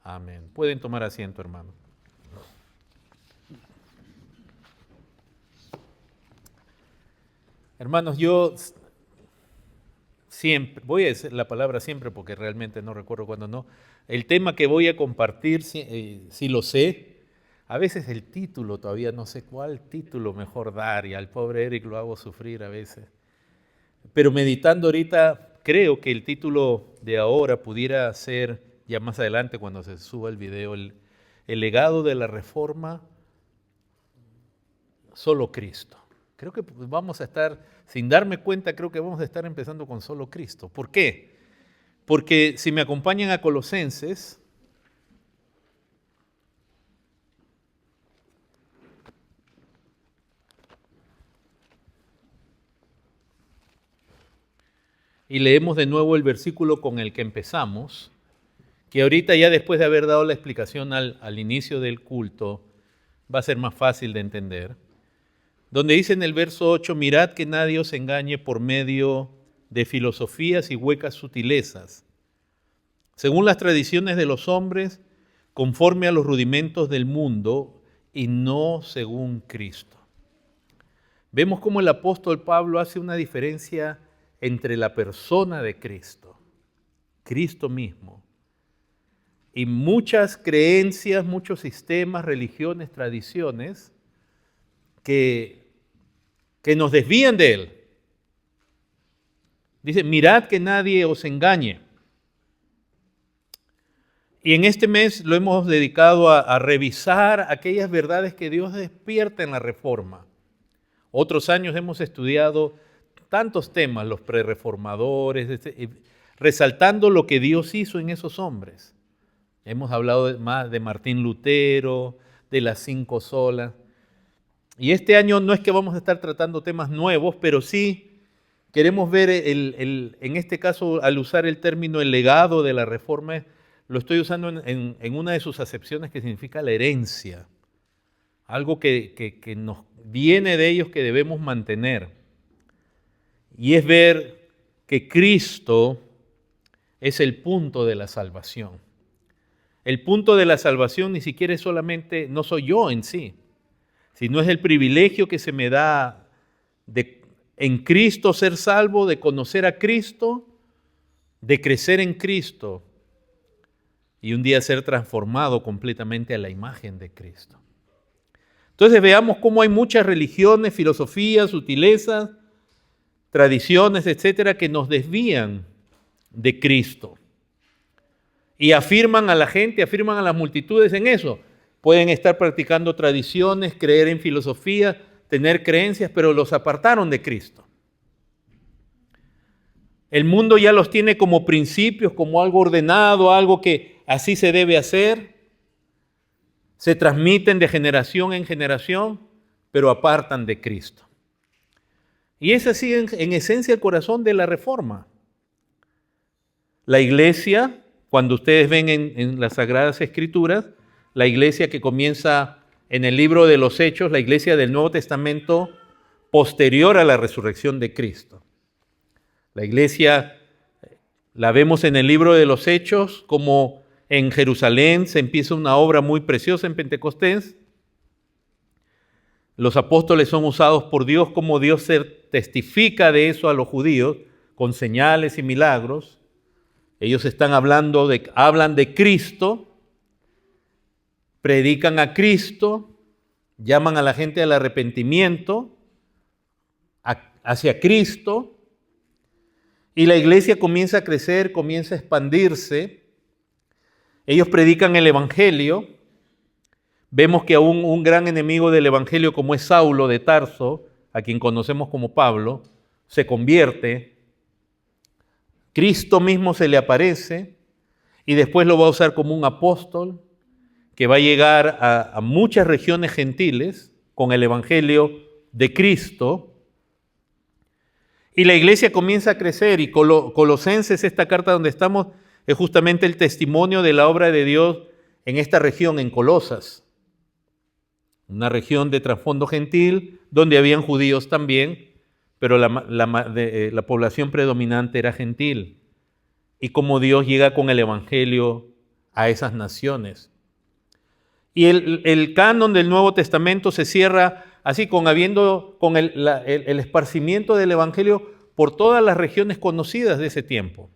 Amén. Pueden tomar asiento, hermano. Hermanos, yo siempre, voy a decir la palabra siempre porque realmente no recuerdo cuándo no. El tema que voy a compartir, si lo sé, a veces el título todavía no sé cuál título mejor dar y al pobre Eric lo hago sufrir a veces. Pero meditando ahorita, creo que el título de ahora pudiera ser, ya más adelante cuando se suba el video, el legado de la Reforma, solo Cristo. Creo que vamos a estar, sin darme cuenta, creo que vamos a estar empezando con solo Cristo. ¿Por qué? Porque si me acompañan a Colosenses, y leemos de nuevo el versículo con el que empezamos, que ahorita ya después de haber dado la explicación al inicio del culto, va a ser más fácil de entender, donde dice en el verso 8, mirad que nadie os engañe por medio de filosofías y huecas sutilezas, según las tradiciones de los hombres, conforme a los rudimentos del mundo y no según Cristo. Vemos cómo el apóstol Pablo hace una diferencia entre la persona de Cristo, Cristo mismo, y muchas creencias, muchos sistemas, religiones, tradiciones que nos desvían de Él. Dice, mirad que nadie os engañe. Y en este mes lo hemos dedicado a revisar aquellas verdades que Dios despierta en la Reforma. Otros años hemos estudiado tantos temas, los prerreformadores, resaltando lo que Dios hizo en esos hombres. Hemos hablado más de Martín Lutero, de las 5 solas. Y este año no es que vamos a estar tratando temas nuevos, pero sí queremos ver, en este caso, al usar el término el legado de la Reforma, lo estoy usando en una de sus acepciones que significa la herencia. Algo que nos viene de ellos que debemos mantener. Y es ver que Cristo es el punto de la salvación. El punto de la salvación ni siquiera es solamente, no soy yo en sí, sino es el privilegio que se me da de en Cristo ser salvo, de conocer a Cristo, de crecer en Cristo y un día ser transformado completamente a la imagen de Cristo. Entonces veamos cómo hay muchas religiones, filosofías, sutilezas, tradiciones, etcétera, que nos desvían de Cristo. Y afirman a la gente, afirman a las multitudes en eso. Pueden estar practicando tradiciones, creer en filosofía, tener creencias, pero los apartaron de Cristo. El mundo ya los tiene como principios, como algo ordenado, algo que así se debe hacer. Se transmiten de generación en generación, pero apartan de Cristo. Y es así en esencia el corazón de la Reforma. La iglesia, cuando ustedes ven en las Sagradas Escrituras, la iglesia que comienza en el libro de los Hechos, la iglesia del Nuevo Testamento, posterior a la resurrección de Cristo. La iglesia la vemos en el libro de los Hechos, como en Jerusalén se empieza una obra muy preciosa en Pentecostés. Los apóstoles son usados por Dios, como Dios se testifica de eso a los judíos, con señales y milagros. Ellos hablan de Cristo, predican a Cristo, llaman a la gente al arrepentimiento, hacia Cristo, y la iglesia comienza a crecer, comienza a expandirse. Ellos predican el Evangelio. Vemos que aún un gran enemigo del Evangelio como es Saulo de Tarso, a quien conocemos como Pablo, se convierte. Cristo mismo se le aparece y después lo va a usar como un apóstol que va a llegar a muchas regiones gentiles con el Evangelio de Cristo. Y la iglesia comienza a crecer y Colosenses, esta carta donde estamos, es justamente el testimonio de la obra de Dios en esta región, en Colosas. Una región de trasfondo gentil, donde habían judíos también, pero la población predominante era gentil. Y como Dios llega con el Evangelio a esas naciones. Y el canon del Nuevo Testamento se cierra así, con el esparcimiento del Evangelio por todas las regiones conocidas de ese tiempo.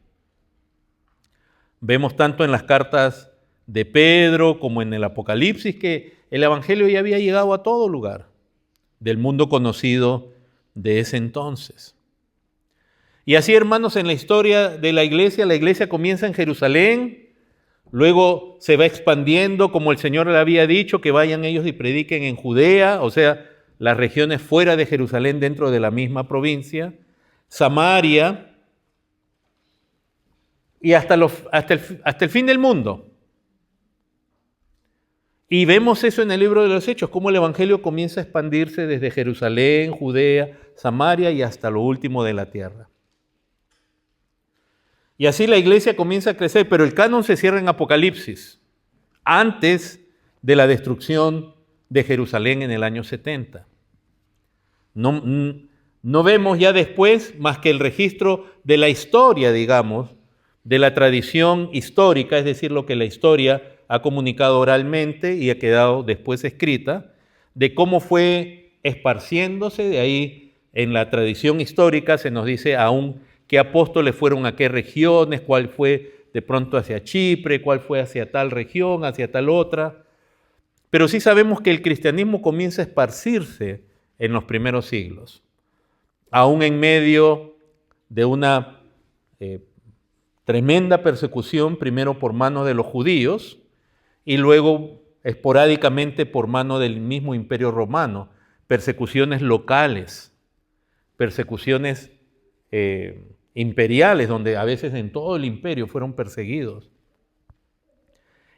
Vemos tanto en las cartas de Pedro como en el Apocalipsis que el Evangelio ya había llegado a todo lugar del mundo conocido de ese entonces. Y así, hermanos, en la historia de la iglesia comienza en Jerusalén, luego se va expandiendo, como el Señor le había dicho, que vayan ellos y prediquen en Judea, o sea, las regiones fuera de Jerusalén dentro de la misma provincia, Samaria, y hasta el fin del mundo. Y vemos eso en el libro de los Hechos, cómo el Evangelio comienza a expandirse desde Jerusalén, Judea, Samaria y hasta lo último de la tierra. Y así la iglesia comienza a crecer, pero el canon se cierra en Apocalipsis, antes de la destrucción de Jerusalén en el año 70. No vemos ya después más que el registro de la historia, digamos, de la tradición histórica, es decir, lo que la historia ha comunicado oralmente y ha quedado después escrita, de cómo fue esparciéndose. De ahí en la tradición histórica se nos dice aún qué apóstoles fueron a qué regiones, cuál fue de pronto hacia Chipre, cuál fue hacia tal región, hacia tal otra. Pero sí sabemos que el cristianismo comienza a esparcirse en los primeros siglos, aún en medio de una tremenda persecución, primero por mano de los judíos y luego esporádicamente por mano del mismo Imperio Romano, persecuciones locales, persecuciones imperiales, donde a veces en todo el imperio fueron perseguidos.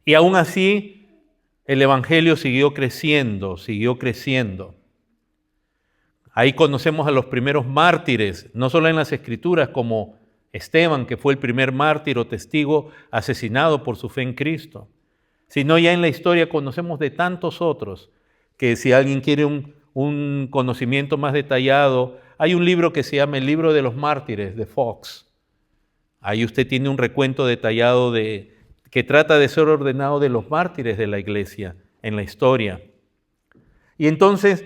Y aún así, el Evangelio siguió creciendo. Ahí conocemos a los primeros mártires, no solo en las Escrituras, como Esteban, que fue el primer mártir o testigo asesinado por su fe en Cristo, sino ya en la historia conocemos de tantos otros, que si alguien quiere un conocimiento más detallado, hay un libro que se llama El Libro de los Mártires, de Fox. Ahí usted tiene un recuento detallado que trata de ser ordenado de los mártires de la iglesia en la historia. Y entonces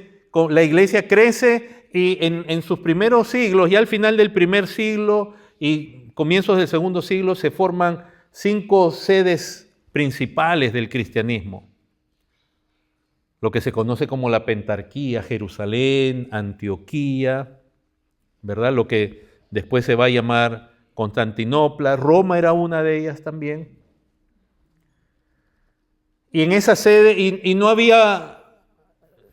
la iglesia crece y en sus primeros siglos, ya al final del primer siglo y comienzos del segundo siglo, se forman 5 sedes principales del cristianismo. Lo que se conoce como la Pentarquía, Jerusalén, Antioquía, ¿verdad? Lo que después se va a llamar Constantinopla, Roma era una de ellas también. Y en esa sede, y no había,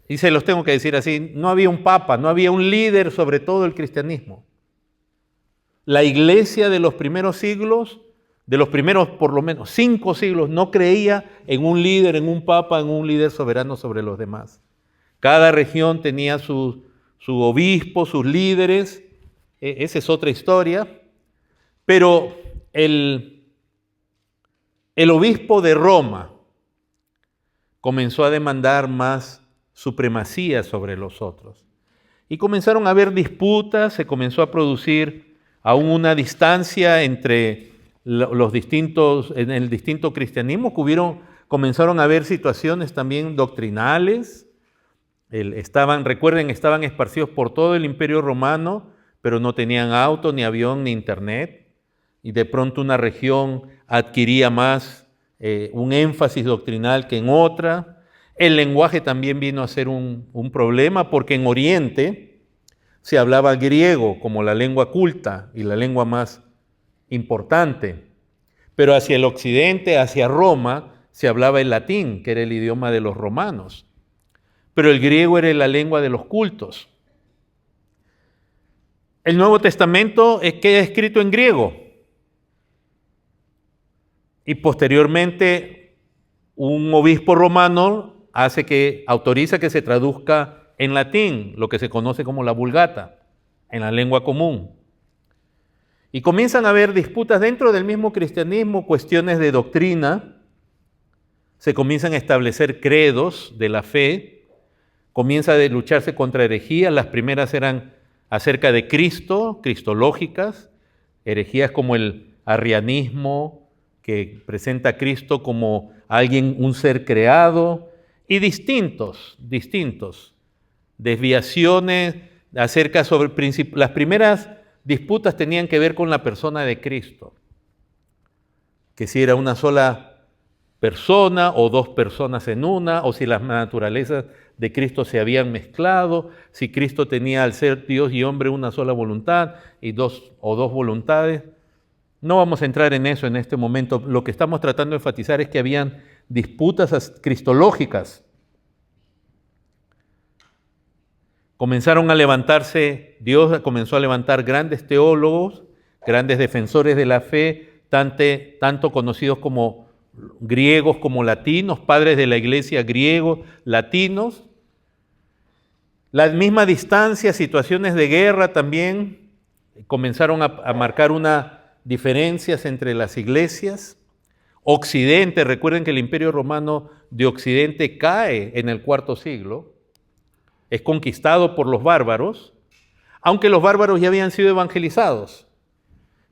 y se los tengo que decir así, no había un papa, no había un líder sobre todo el cristianismo. La iglesia de los primeros siglos, de los primeros por lo menos 5 siglos, no creía en un líder, en un papa, en un líder soberano sobre los demás. Cada región tenía su obispo, sus líderes, esa es otra historia, pero el obispo de Roma comenzó a demandar más supremacía sobre los otros. Y comenzaron a haber disputas, se comenzó a producir aún una distancia entre en el distinto cristianismo, comenzaron a haber situaciones también doctrinales. Recuerden, estaban esparcidos por todo el Imperio Romano, pero no tenían auto, ni avión, ni internet. Y de pronto una región adquiría más un énfasis doctrinal que en otra. El lenguaje también vino a ser un problema, porque en Oriente se hablaba griego como la lengua culta y la lengua más importante, pero hacia el occidente, hacia Roma, se hablaba el latín, que era el idioma de los romanos, pero el griego era la lengua de los cultos. El Nuevo Testamento queda escrito en griego y posteriormente un obispo romano autoriza que se traduzca en latín, lo que se conoce como la Vulgata, en la lengua común. Y comienzan a haber disputas dentro del mismo cristianismo, cuestiones de doctrina, se comienzan a establecer credos de la fe, comienza a lucharse contra herejías. Las primeras eran acerca de Cristo, cristológicas, herejías como el arrianismo, que presenta a Cristo como alguien, un ser creado, y distintos, desviaciones acerca sobre las primeras disputas tenían que ver con la persona de Cristo, que si era una sola persona o dos personas en una, o si las naturalezas de Cristo se habían mezclado, si Cristo tenía al ser Dios y hombre una sola voluntad y dos voluntades. No vamos a entrar en eso en este momento. Lo que estamos tratando de enfatizar es que habían disputas cristológicas. Comenzaron a levantarse, Dios comenzó a levantar grandes teólogos, grandes defensores de la fe, tanto conocidos como griegos como latinos, padres de la iglesia griegos, latinos. La misma distancia, situaciones de guerra también comenzaron a marcar unas diferencias entre las iglesias. Occidente, recuerden que el Imperio Romano de Occidente cae en el IV siglo, es conquistado por los bárbaros, aunque los bárbaros ya habían sido evangelizados,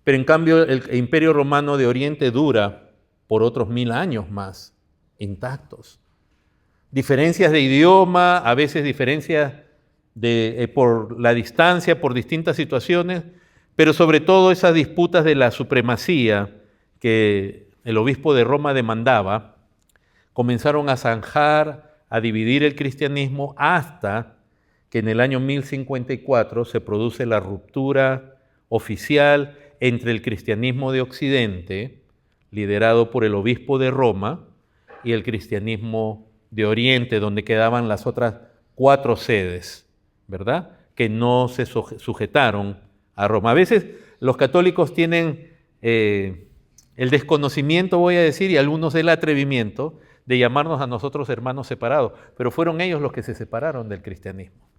pero en cambio el Imperio Romano de Oriente dura por otros 1000 años más, intactos. Diferencias de idioma, a veces diferencias por la distancia, por distintas situaciones, pero sobre todo esas disputas de la supremacía que el obispo de Roma demandaba, comenzaron a zanjar, a dividir el cristianismo hasta que en el año 1054 se produce la ruptura oficial entre el cristianismo de Occidente, liderado por el obispo de Roma, y el cristianismo de Oriente, donde quedaban las otras 4 sedes, ¿verdad?, que no se sujetaron a Roma. A veces los católicos tienen el desconocimiento, voy a decir, y algunos el atrevimiento de llamarnos a nosotros hermanos separados, pero fueron ellos los que se separaron del cristianismo.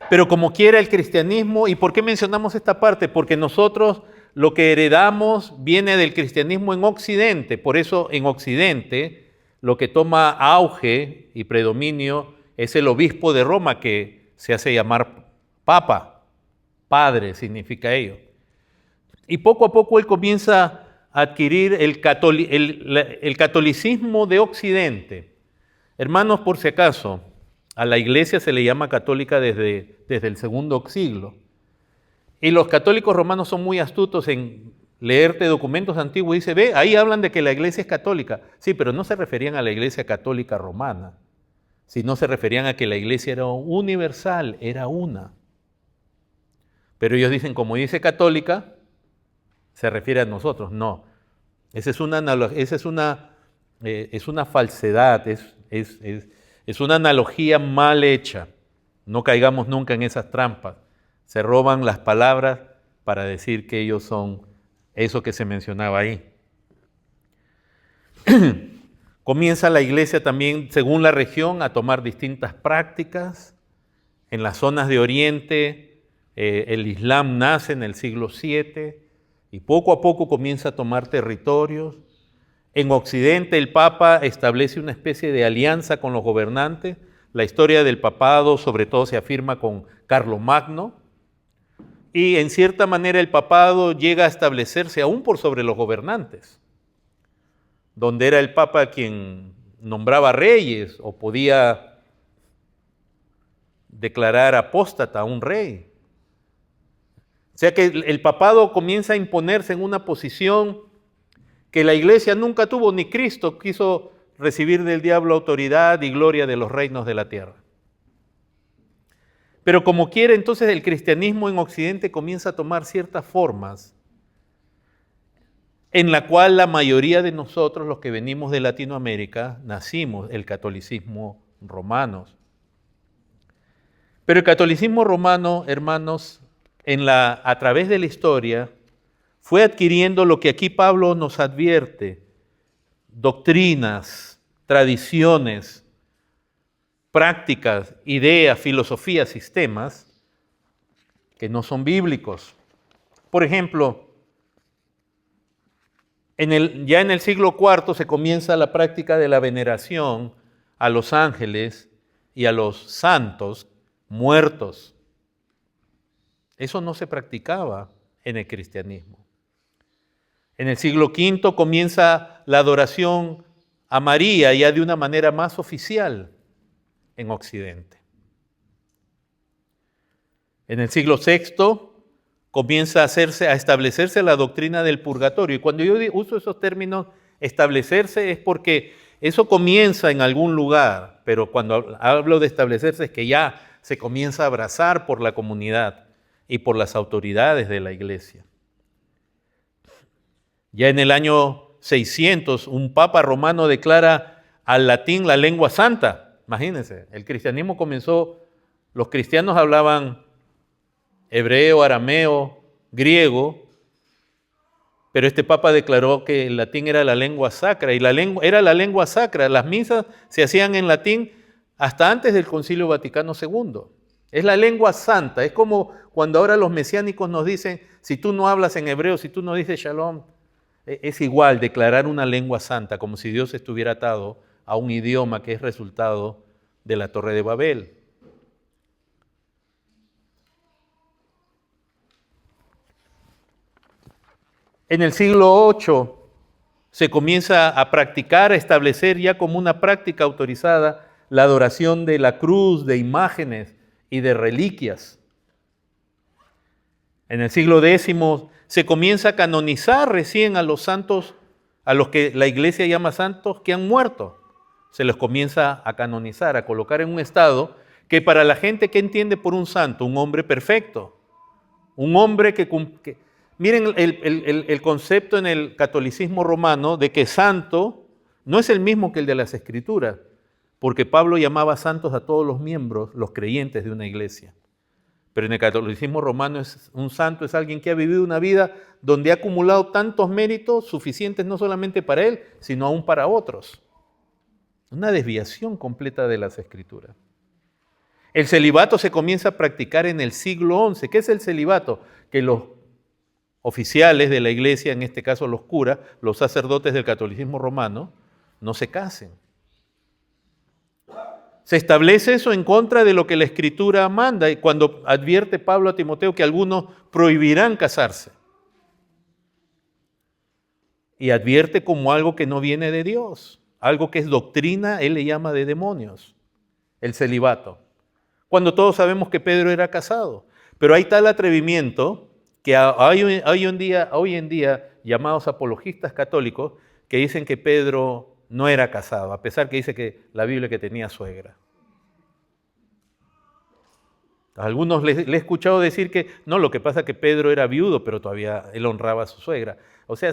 Pero como quiera el cristianismo, ¿y por qué mencionamos esta parte? Porque nosotros lo que heredamos viene del cristianismo en Occidente, por eso en Occidente lo que toma auge y predominio es el obispo de Roma, que se hace llamar Papa, padre significa ello. Y poco a poco él comienza a adquirir el catolicismo de Occidente. Hermanos, por si acaso, a la iglesia se le llama católica desde el segundo siglo. Y los católicos romanos son muy astutos en leerte documentos antiguos y dice, ve, ahí hablan de que la iglesia es católica. Sí, pero no se referían a la iglesia católica romana, sino se referían a que la iglesia era universal, era una. Pero ellos dicen, como dice católica, se refiere a nosotros. No, esa es una falsedad, es una analogía mal hecha. No caigamos nunca en esas trampas. Se roban las palabras para decir que ellos son eso que se mencionaba ahí. Comienza la iglesia también, según la región, a tomar distintas prácticas. En las zonas de Oriente, el Islam nace en el siglo VII y poco a poco comienza a tomar territorios. En Occidente, el Papa establece una especie de alianza con los gobernantes. La historia del papado, sobre todo, se afirma con Carlomagno. Y en cierta manera el papado llega a establecerse aún por sobre los gobernantes, donde era el papa quien nombraba reyes o podía declarar apóstata a un rey. O sea que el papado comienza a imponerse en una posición que la iglesia nunca tuvo, ni Cristo quiso recibir del diablo autoridad y gloria de los reinos de la tierra. Pero como quiera, entonces el cristianismo en Occidente comienza a tomar ciertas formas en la cual la mayoría de nosotros, los que venimos de Latinoamérica, nacimos el catolicismo romano. Pero el catolicismo romano, hermanos, a través de la historia, fue adquiriendo lo que aquí Pablo nos advierte: doctrinas, tradiciones, prácticas, ideas, filosofías, sistemas que no son bíblicos. Por ejemplo, ya en el siglo IV se comienza la práctica de la veneración a los ángeles y a los santos muertos. Eso no se practicaba en el cristianismo. En el siglo V comienza la adoración a María ya de una manera más oficial en Occidente. En el siglo VI comienza a establecerse la doctrina del purgatorio. Y cuando yo uso esos términos, establecerse, es porque eso comienza en algún lugar, pero cuando hablo de establecerse es que ya se comienza a abrazar por la comunidad y por las autoridades de la iglesia. Ya en el año 600, un papa romano declara al latín la lengua santa. Imagínense, el cristianismo comenzó, los cristianos hablaban hebreo, arameo, griego, pero este papa declaró que el latín era la lengua sacra, y era la lengua sacra. Las misas se hacían en latín hasta antes del Concilio Vaticano II. Es la lengua santa. Es como cuando ahora los mesiánicos nos dicen, si tú no hablas en hebreo, si tú no dices shalom, es igual declarar una lengua santa, como si Dios estuviera atado a un idioma que es resultado de la Torre de Babel. En el siglo VIII se comienza a practicar, a establecer ya como una práctica autorizada la adoración de la cruz, de imágenes y de reliquias. En el siglo X se comienza a canonizar recién a los santos, a los que la iglesia llama santos que han muerto. Se los comienza a canonizar, a colocar en un estado que para la gente que entiende por un santo, un hombre perfecto, un hombre que miren el concepto en el catolicismo romano de que santo no es el mismo que el de las Escrituras, porque Pablo llamaba santos a todos los miembros, los creyentes de una iglesia. Pero en el catolicismo romano un santo es alguien que ha vivido una vida donde ha acumulado tantos méritos suficientes no solamente para él, sino aún para otros. Una desviación completa de las Escrituras. El celibato se comienza a practicar en el siglo XI. ¿Qué es el celibato? Que los oficiales de la iglesia, en este caso los curas, los sacerdotes del catolicismo romano, no se casen. Se establece eso en contra de lo que la Escritura manda, y cuando advierte Pablo a Timoteo que algunos prohibirán casarse. Y advierte como algo que no viene de Dios, algo que es doctrina, él le llama de demonios, el celibato. Cuando todos sabemos que Pedro era casado. Pero hay tal atrevimiento que hoy en día llamados apologistas católicos que dicen que Pedro no era casado, a pesar que dice que la Biblia que tenía suegra. A algunos les he escuchado decir que no, lo que pasa es que Pedro era viudo, pero todavía él honraba a su suegra. O sea,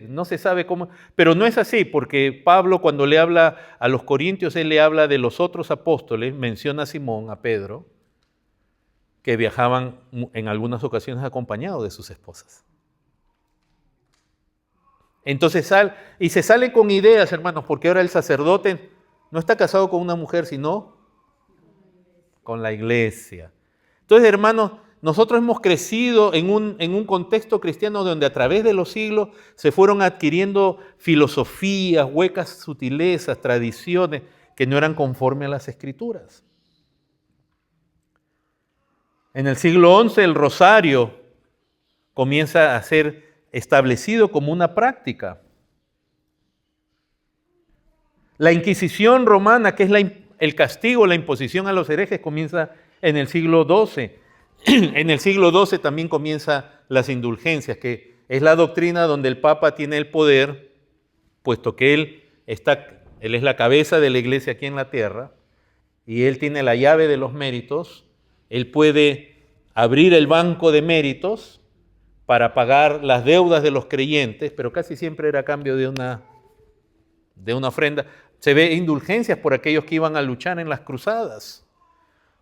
no se sabe cómo, pero no es así, porque Pablo cuando le habla a los corintios, él le habla de los otros apóstoles, menciona a Simón, a Pedro, que viajaban en algunas ocasiones acompañados de sus esposas. Entonces se sale con ideas, hermanos, porque ahora el sacerdote no está casado con una mujer, sino con la iglesia. Entonces, hermanos, nosotros hemos crecido en un contexto cristiano donde a través de los siglos se fueron adquiriendo filosofías, huecas sutilezas, tradiciones que no eran conformes a las Escrituras. En el siglo XI el rosario comienza a ser establecido como una práctica. La Inquisición romana, que es el castigo, la imposición a los herejes, comienza en el siglo XII. En el siglo XII también comienzan las indulgencias, que es la doctrina donde el Papa tiene el poder, puesto que él es la cabeza de la iglesia aquí en la tierra, y él tiene la llave de los méritos. Él puede abrir el banco de méritos para pagar las deudas de los creyentes, pero casi siempre era a cambio de una ofrenda. Se ve indulgencias por aquellos que iban a luchar en las cruzadas,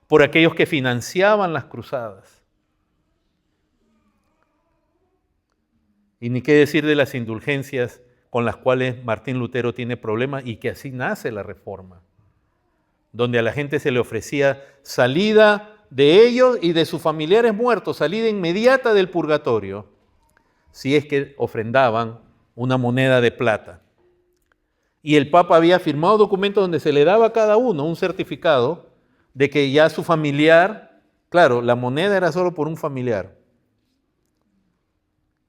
por aquellos que financiaban las cruzadas. Y ni qué decir de las indulgencias con las cuales Martín Lutero tiene problemas y que así nace la Reforma, donde a la gente se le ofrecía salida de ellos y de sus familiares muertos, salida inmediata del purgatorio, si es que ofrendaban una moneda de plata. Y el Papa había firmado documentos donde se le daba a cada uno un certificado de que ya su familiar, claro, la moneda era solo por un familiar,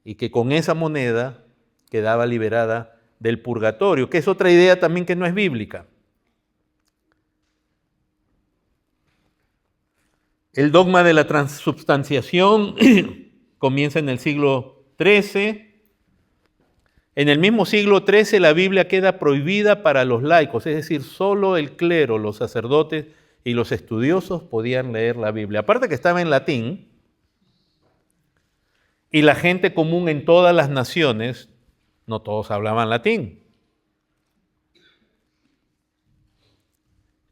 y que con esa moneda quedaba liberada del purgatorio, que es otra idea también que no es bíblica. El dogma de la transubstanciación comienza en el siglo XIII. En el mismo siglo XIII la Biblia queda prohibida para los laicos, es decir, solo el clero, los sacerdotes y los estudiosos podían leer la Biblia. Aparte que estaba en latín, y la gente común en todas las naciones, no todos hablaban latín.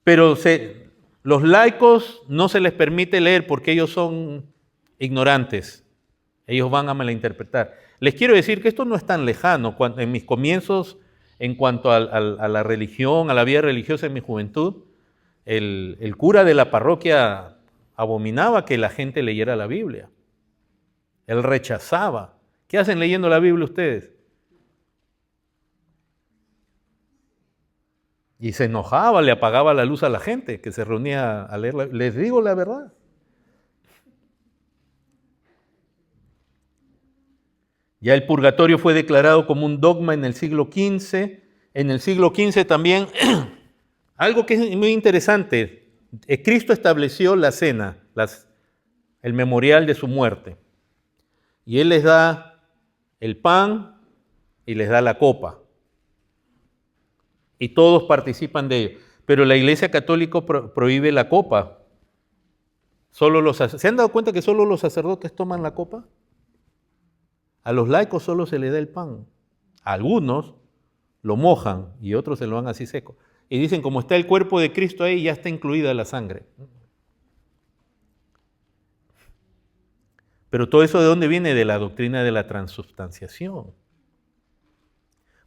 Pero los laicos no se les permite leer porque ellos son ignorantes. Ellos van a malinterpretar. Les quiero decir que esto no es tan lejano. En mis comienzos, en cuanto a la religión, a la vida religiosa en mi juventud, el cura de la parroquia abominaba que la gente leyera la Biblia. Él rechazaba. ¿Qué hacen leyendo la Biblia ustedes? Y se enojaba, le apagaba la luz a la gente que se reunía a leerla. Les digo la verdad. Ya el purgatorio fue declarado como un dogma en el siglo XV. En el siglo XV también, algo que es muy interesante, Cristo estableció la cena, el memorial de su muerte. Y Él les da el pan y les da la copa. Y todos participan de ello. Pero la Iglesia Católica prohíbe la copa. ¿Se han dado cuenta que solo los sacerdotes toman la copa? A los laicos solo se les da el pan. A algunos lo mojan y otros se lo dan así seco. Y dicen, como está el cuerpo de Cristo ahí, ya está incluida la sangre. Pero todo eso, ¿de dónde viene? De la doctrina de la transubstanciación.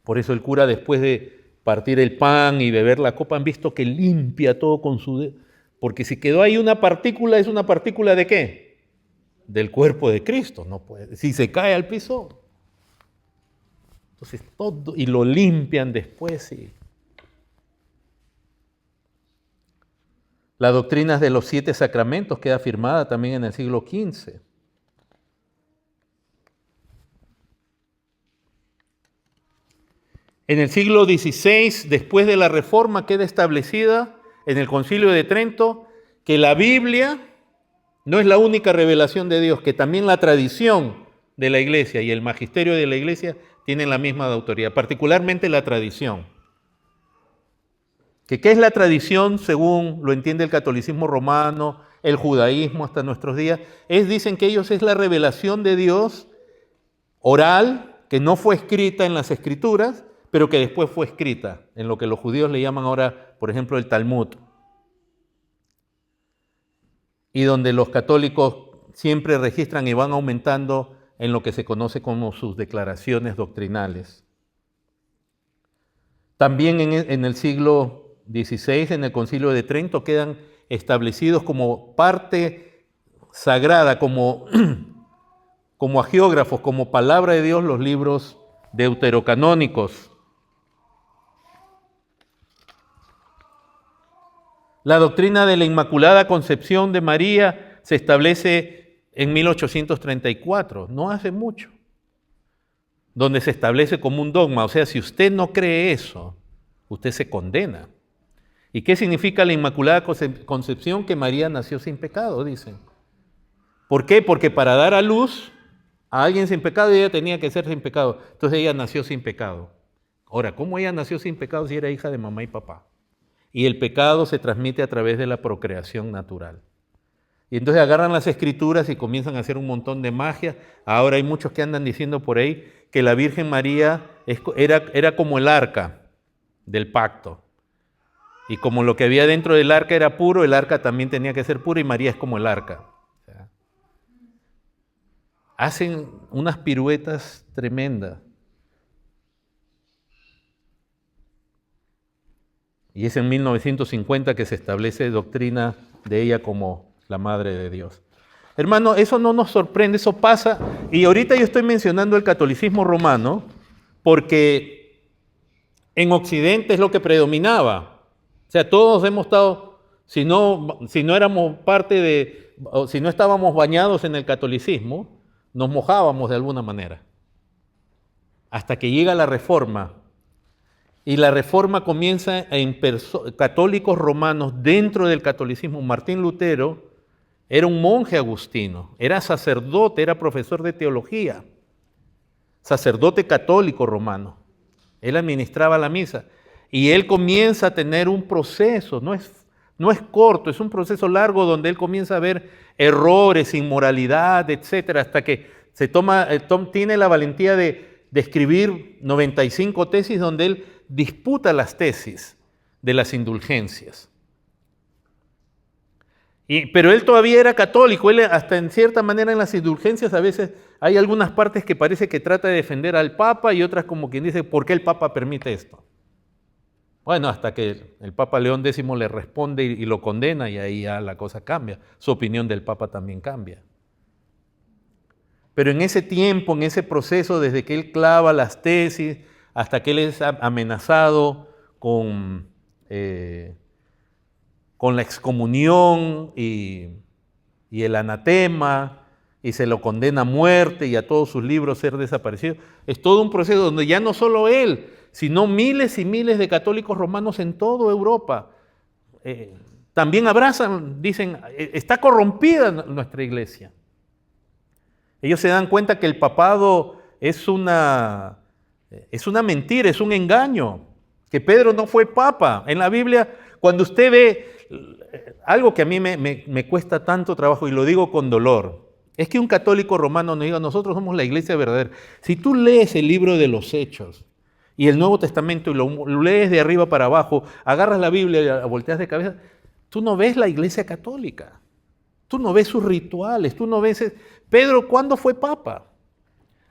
Por eso el cura, después de partir el pan y beber la copa, han visto que limpia todo con su dedo. Porque si quedó ahí una partícula, ¿es una partícula de qué? Del cuerpo de Cristo. No puede. Si se cae al piso. Entonces todo, y lo limpian después. Sí. La doctrina de los 7 sacramentos queda firmada también en el siglo XV. En el siglo XVI, después de la Reforma, queda establecida en el Concilio de Trento que la Biblia no es la única revelación de Dios, que también la tradición de la Iglesia y el magisterio de la Iglesia tienen la misma autoridad, particularmente la tradición. ¿Qué es la tradición según lo entiende el catolicismo romano, el judaísmo hasta nuestros días? Dicen que ellos es la revelación de Dios oral, que no fue escrita en las Escrituras, pero que después fue escrita en lo que los judíos le llaman ahora, por ejemplo, el Talmud. Y donde los católicos siempre registran y van aumentando en lo que se conoce como sus declaraciones doctrinales. También en el siglo XVI, en el Concilio de Trento, quedan establecidos como parte sagrada, como hagiógrafos, como palabra de Dios, los libros deuterocanónicos. La doctrina de la Inmaculada Concepción de María se establece en 1834, no hace mucho, donde se establece como un dogma. O sea, si usted no cree eso, usted se condena. ¿Y qué significa la Inmaculada Concepción? Que María nació sin pecado, dicen. ¿Por qué? Porque para dar a luz a alguien sin pecado, ella tenía que ser sin pecado. Entonces ella nació sin pecado. Ahora, ¿cómo ella nació sin pecado si era hija de mamá y papá? Y el pecado se transmite a través de la procreación natural. Y entonces agarran las Escrituras y comienzan a hacer un montón de magia. Ahora hay muchos que andan diciendo por ahí que la Virgen María era como el arca del pacto. Y como lo que había dentro del arca era puro, el arca también tenía que ser puro y María es como el arca. O sea, hacen unas piruetas tremendas. Y es en 1950 que se establece doctrina de ella como la Madre de Dios. Hermano, eso no nos sorprende, eso pasa. Y ahorita yo estoy mencionando el catolicismo romano porque en Occidente es lo que predominaba. O sea, todos hemos estado, si no éramos parte de, o si no estábamos bañados en el catolicismo, nos mojábamos de alguna manera. hasta que llega la Reforma. Y la Reforma comienza en católicos romanos dentro del catolicismo. Martín Lutero era un monje agustino, era sacerdote, era profesor de teología, sacerdote católico romano. Él administraba la misa y él comienza a tener un proceso, no es corto, es un proceso largo donde él comienza a ver errores, inmoralidad, etcétera, hasta que tiene la valentía de escribir 95 tesis donde él disputa las tesis de las indulgencias. Pero él todavía era católico, él hasta en cierta manera en las indulgencias a veces hay algunas partes que parece que trata de defender al Papa y otras como quien dice, ¿por qué el Papa permite esto? Bueno, hasta que el Papa León X le responde y lo condena y ahí ya la cosa cambia, su opinión del Papa también cambia. Pero en ese tiempo, en ese proceso, desde que él clava las tesis hasta que él es amenazado con la excomunión y el anatema, y se lo condena a muerte y a todos sus libros ser desaparecidos. Es todo un proceso donde ya no solo él, sino miles y miles de católicos romanos en toda Europa también abrazan, dicen, está corrompida nuestra iglesia. Ellos se dan cuenta que el papado es una mentira, es un engaño, que Pedro no fue papa. En la Biblia, cuando usted ve algo que a mí me cuesta tanto trabajo y lo digo con dolor, es que un católico romano nos diga, nosotros somos la iglesia verdadera. Si tú lees el libro de los Hechos y el Nuevo Testamento y lo lees de arriba para abajo, agarras la Biblia y la volteas de cabeza, tú no ves la iglesia católica. Tú no ves sus rituales, tú no ves... Pedro, ¿cuándo fue papa?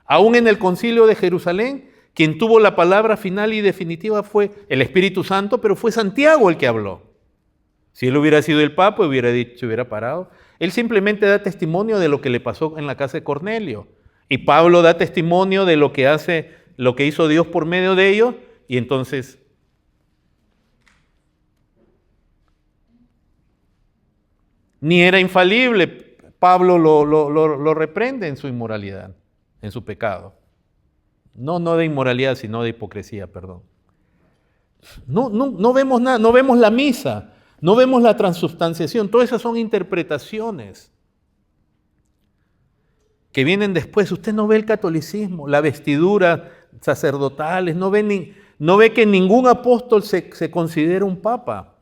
Aún en el concilio de Jerusalén, quien tuvo la palabra final y definitiva fue el Espíritu Santo, pero fue Santiago el que habló. Si él hubiera sido el papa, hubiera dicho, hubiera parado. Él simplemente da testimonio de lo que le pasó en la casa de Cornelio. Y Pablo da testimonio de lo que hizo Dios por medio de ellos, y entonces... Ni era infalible. Pablo lo reprende en su inmoralidad, en su pecado. No de inmoralidad, sino de hipocresía, perdón. No vemos nada, no vemos la misa, no vemos la transubstanciación. Todas esas son interpretaciones que vienen después. Usted no ve el catolicismo, la vestidura sacerdotales, no ve que ningún apóstol se considera un papa.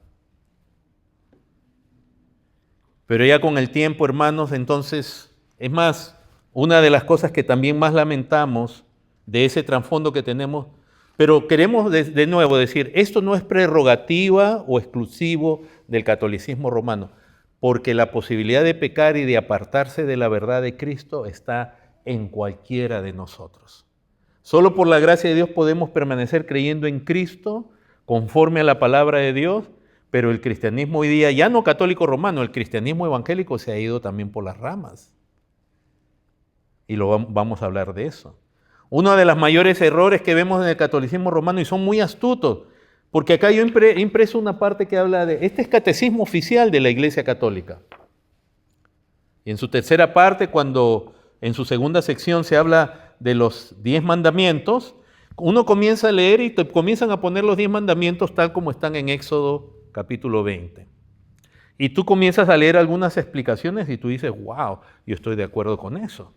Pero ya con el tiempo, hermanos, entonces, es más, una de las cosas que también más lamentamos de ese trasfondo que tenemos, pero queremos de nuevo decir, esto no es prerrogativa o exclusivo del catolicismo romano, porque la posibilidad de pecar y de apartarse de la verdad de Cristo está en cualquiera de nosotros. Solo por la gracia de Dios podemos permanecer creyendo en Cristo conforme a la palabra de Dios. Pero el cristianismo hoy día, ya no católico romano, el cristianismo evangélico se ha ido también por las ramas. Y vamos a hablar de eso. Uno de los mayores errores que vemos en el catolicismo romano, y son muy astutos, porque acá yo he impreso una parte que habla de, este es catecismo oficial de la Iglesia Católica. Y en su tercera parte, cuando en su segunda sección se habla de los 10 mandamientos, uno comienza a leer y te comienzan a poner los 10 mandamientos tal como están en Éxodo capítulo 20. Y tú comienzas a leer algunas explicaciones y tú dices, wow, yo estoy de acuerdo con eso.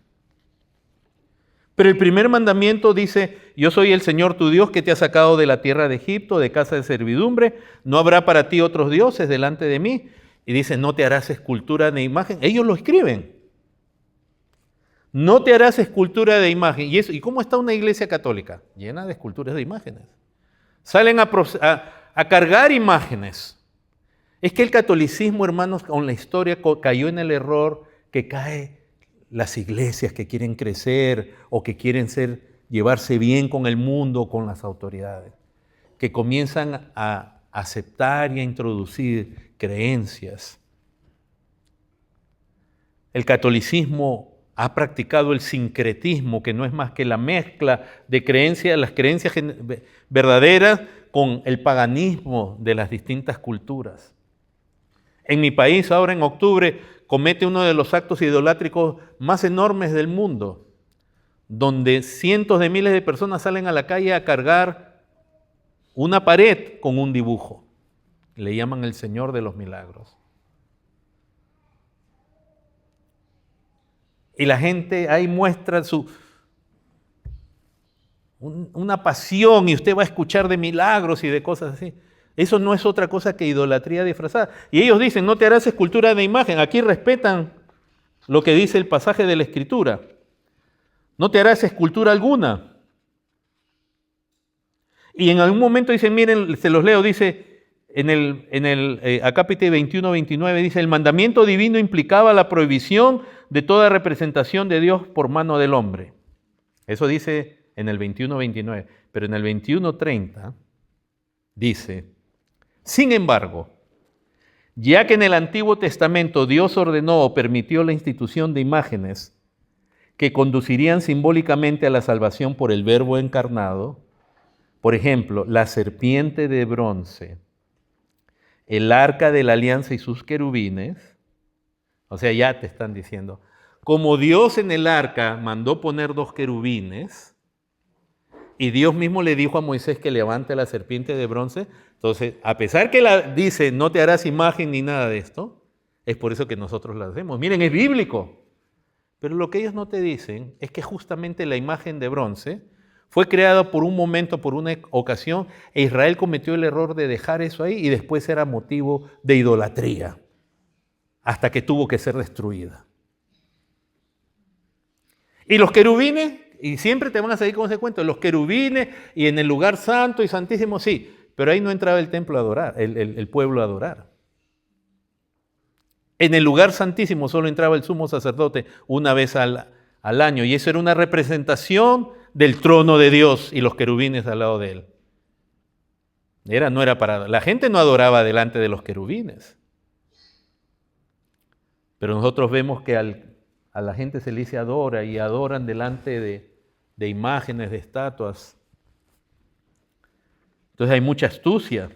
Pero el primer mandamiento dice, yo soy el Señor tu Dios que te ha sacado de la tierra de Egipto, de casa de servidumbre, no habrá para ti otros dioses delante de mí. Y dice, no te harás escultura de imagen. Ellos lo escriben. No te harás escultura de imagen. ¿Y cómo está una iglesia católica? Llena de esculturas de imágenes. Salen a cargar imágenes. Es que el catolicismo, hermanos, con la historia cayó en el error que cae las iglesias que quieren crecer o que quieren llevarse bien con el mundo, con las autoridades, que comienzan a aceptar y a introducir creencias. El catolicismo ha practicado el sincretismo, que no es más que la mezcla de creencias, las creencias verdaderas con el paganismo de las distintas culturas. En mi país, ahora en octubre, comete uno de los actos idolátricos más enormes del mundo, donde cientos de miles de personas salen a la calle a cargar una pared con un dibujo. Le llaman el Señor de los Milagros. Y la gente ahí muestra una pasión, y usted va a escuchar de milagros y de cosas así. Eso no es otra cosa que idolatría disfrazada. Y ellos dicen, no te harás escultura de imagen. Aquí respetan lo que dice el pasaje de la Escritura. No te harás escultura alguna. Y en algún momento dicen, miren, se los leo, dice en el Acápite 21-29, dice, el mandamiento divino implicaba la prohibición de toda representación de Dios por mano del hombre. Eso dice en el 21-29. Pero en el 21-30 dice, sin embargo, ya que en el Antiguo Testamento Dios ordenó o permitió la institución de imágenes que conducirían simbólicamente a la salvación por el Verbo encarnado, por ejemplo, la serpiente de bronce, el arca de la alianza y sus querubines, o sea, ya te están diciendo, como Dios en el arca mandó poner 2 querubines, y Dios mismo le dijo a Moisés que levante la serpiente de bronce, entonces, a pesar que dice, no te harás imagen ni nada de esto, es por eso que nosotros la hacemos. Miren, es bíblico. Pero lo que ellos no te dicen es que justamente la imagen de bronce fue creada por un momento, por una ocasión, e Israel cometió el error de dejar eso ahí y después era motivo de idolatría, hasta que tuvo que ser destruida. Y los querubines, y siempre te van a seguir con ese cuento, los querubines y en el lugar santo y santísimo, sí, pero ahí no entraba el templo a adorar, el pueblo a adorar. En el lugar santísimo solo entraba el sumo sacerdote una vez al año, y eso era una representación del trono de Dios y los querubines al lado de él. No era para, la gente no adoraba delante de los querubines. Pero nosotros vemos que a la gente se le dice adora, y adoran delante de imágenes, de estatuas. Entonces hay mucha astucia.